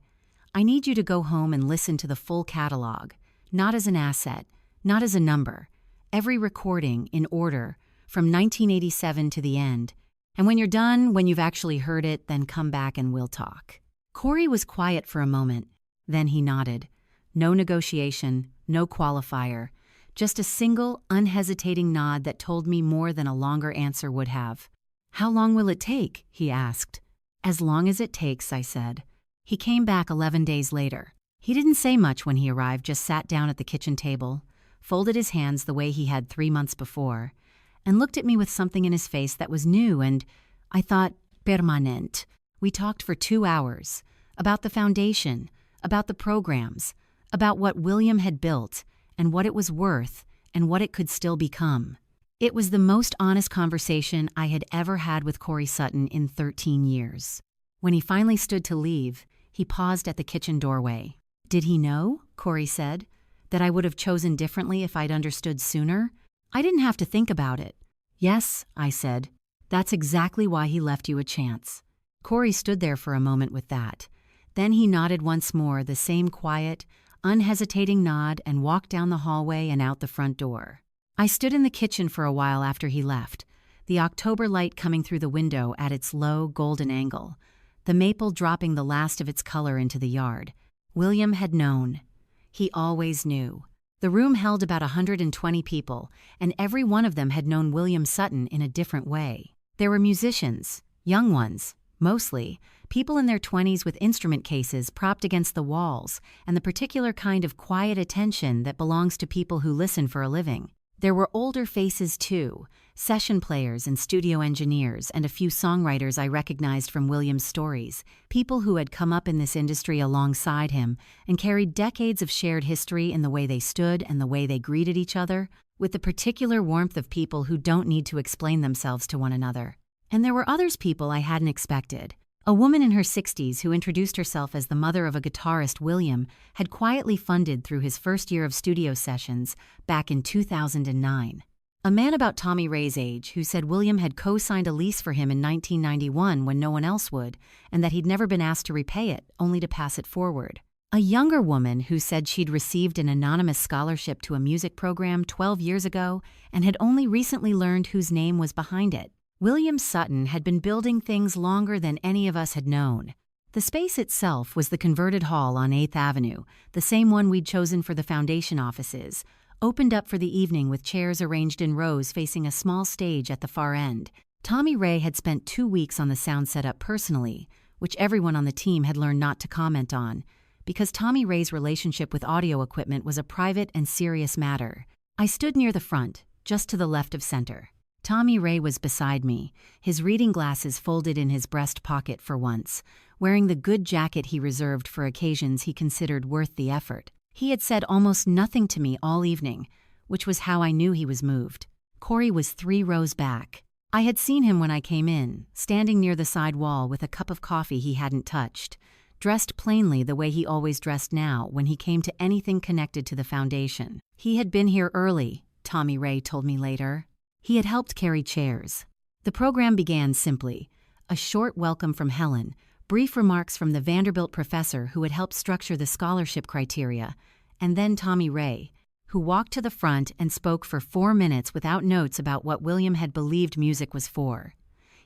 "I need you to go home and listen to the full catalog, not as an asset, not as a number, every recording in order, from 1987 to the end. And when you're done, when you've actually heard it, then come back and we'll talk." Corey was quiet for a moment. Then he nodded. No negotiation, no qualifier, just a single, unhesitating nod that told me more than a longer answer would have. "How long will it take?" he asked. "As long as it takes," I said. He came back 11 days later. He didn't say much when he arrived, just sat down at the kitchen table. folded his hands the way he had 3 months before, and looked at me with something in his face that was new and, I thought, permanent. We talked for 2 hours, about the foundation, about the programs, about what William had built, and what it was worth, and what it could still become. It was the most honest conversation I had ever had with Corey Sutton in 13 years. When he finally stood to leave, he paused at the kitchen doorway. "Did he know," Corey said, "that I would have chosen differently if I'd understood sooner? I didn't have to think about it." "Yes," I said. "That's exactly why he left you a chance." Corey stood there for a moment with that. Then he nodded once more, the same quiet, unhesitating nod, and walked down the hallway and out the front door. I stood in the kitchen for a while after he left, the October light coming through the window at its low, golden angle, the maple dropping the last of its color into the yard. William had known. He always knew. The room held about 120 people, and every one of them had known William Sutton in a different way. There were musicians, young ones, mostly, people in their 20s with instrument cases propped against the walls, and the particular kind of quiet attention that belongs to people who listen for a living. There were older faces too, session players and studio engineers, and a few songwriters I recognized from William's stories, people who had come up in this industry alongside him and carried decades of shared history in the way they stood and the way they greeted each other, with the particular warmth of people who don't need to explain themselves to one another. And there were others people I hadn't expected. A woman in her 60s who introduced herself as the mother of a guitarist William had quietly funded through his first year of studio sessions back in 2009. A man about Tommy Ray's age who said William had co-signed a lease for him in 1991 when no one else would, and that he'd never been asked to repay it, only to pass it forward. A younger woman who said she'd received an anonymous scholarship to a music program 12 years ago and had only recently learned whose name was behind it. William Sutton had been building things longer than any of us had known. The space itself was the converted hall on 8th Avenue, the same one we'd chosen for the foundation offices, opened up for the evening with chairs arranged in rows facing a small stage at the far end. Tommy Ray had spent 2 weeks on the sound setup personally, which everyone on the team had learned not to comment on, because Tommy Ray's relationship with audio equipment was a private and serious matter. I stood near the front, just to the left of center. Tommy Ray was beside me, his reading glasses folded in his breast pocket for once, wearing the good jacket he reserved for occasions he considered worth the effort. He had said almost nothing to me all evening, which was how I knew he was moved. Corey was 3 rows back. I had seen him when I came in, standing near the side wall with a cup of coffee he hadn't touched, dressed plainly the way he always dressed now when he came to anything connected to the foundation. He had been here early, Tommy Ray told me later. He had helped carry chairs. The program began simply, a short welcome from Helen, brief remarks from the Vanderbilt professor who had helped structure the scholarship criteria, and then Tommy Ray, who walked to the front and spoke for 4 minutes without notes about what William had believed music was for.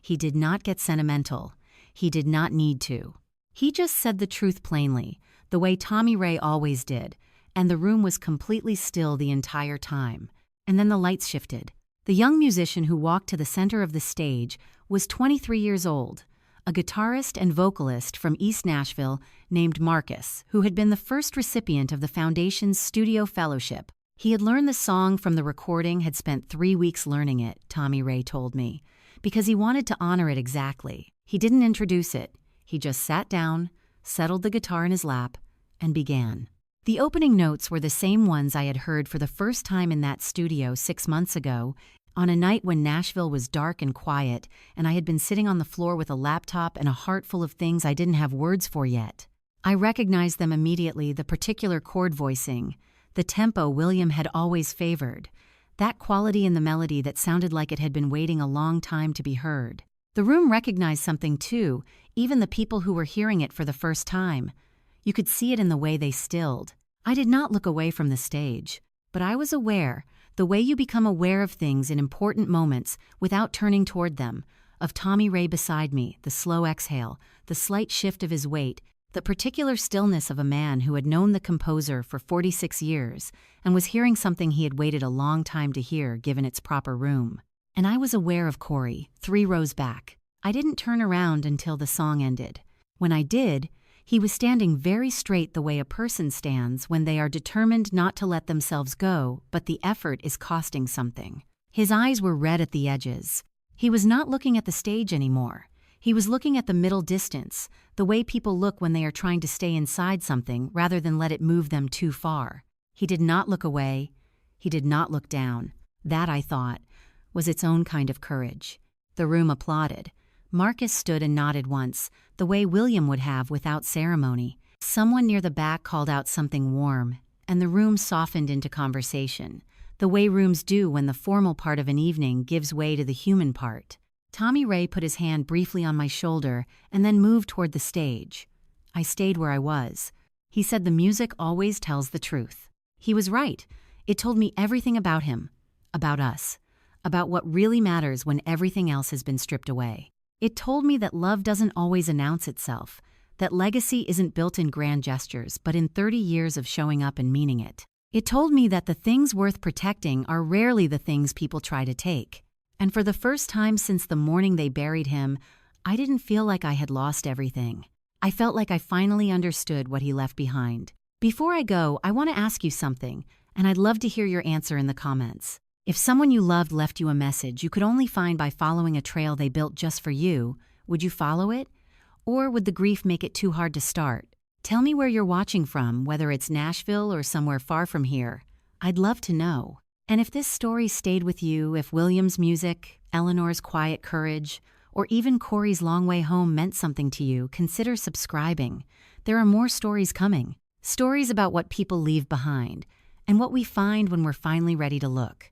He did not get sentimental. He did not need to. He just said the truth plainly, the way Tommy Ray always did, and the room was completely still the entire time. And then the lights shifted. The young musician who walked to the center of the stage was 23 years old, a guitarist and vocalist from East Nashville named Marcus, who had been the first recipient of the Foundation's Studio Fellowship. He had learned the song from the recording, had spent 3 weeks learning it, Tommy Ray told me, because he wanted to honor it exactly. He didn't introduce it. He just sat down, settled the guitar in his lap, and began. The opening notes were the same ones I had heard for the first time in that studio 6 months ago, on a night when Nashville was dark and quiet, and I had been sitting on the floor with a laptop and a heart full of things I didn't have words for yet. I recognized them immediately, the particular chord voicing, the tempo William had always favored, that quality in the melody that sounded like it had been waiting a long time to be heard. The room recognized something too, even the people who were hearing it for the first time. You could see it in the way they stilled. I did not look away from the stage, but I was aware, the way you become aware of things in important moments without turning toward them, of Tommy Ray beside me, the slow exhale, the slight shift of his weight, the particular stillness of a man who had known the composer for 46 years and was hearing something he had waited a long time to hear given its proper room. And I was aware of Corey, 3 rows back. I didn't turn around until the song ended. When I did, He was standing very straight the way a person stands when they are determined not to let themselves go, but the effort is costing something. His eyes were red at the edges. He was not looking at the stage anymore. He was looking at the middle distance, the way people look when they are trying to stay inside something rather than let it move them too far. He did not look away. He did not look down. That, I thought, was its own kind of courage. The room applauded. Marcus stood and nodded once, the way William would have without ceremony. Someone near the back called out something warm, and the room softened into conversation, the way rooms do when the formal part of an evening gives way to the human part. Tommy Ray put his hand briefly on my shoulder and then moved toward the stage. I stayed where I was. He said the music always tells the truth. He was right. It told me everything about him, about us, about what really matters when everything else has been stripped away. It told me that love doesn't always announce itself, that legacy isn't built in grand gestures but in 30 years of showing up and meaning it. It told me that the things worth protecting are rarely the things people try to take. And for the first time since the morning they buried him, I didn't feel like I had lost everything. I felt like I finally understood what he left behind. Before I go, I want to ask you something, and I'd love to hear your answer in the comments. If someone you loved left you a message you could only find by following a trail they built just for you, would you follow it? Or would the grief make it too hard to start? Tell me where you're watching from, whether it's Nashville or somewhere far from here. I'd love to know. And if this story stayed with you, if William's music, Eleanor's quiet courage, or even Corey's long way home meant something to you, consider subscribing. There are more stories coming. Stories about what people leave behind, and what we find when we're finally ready to look.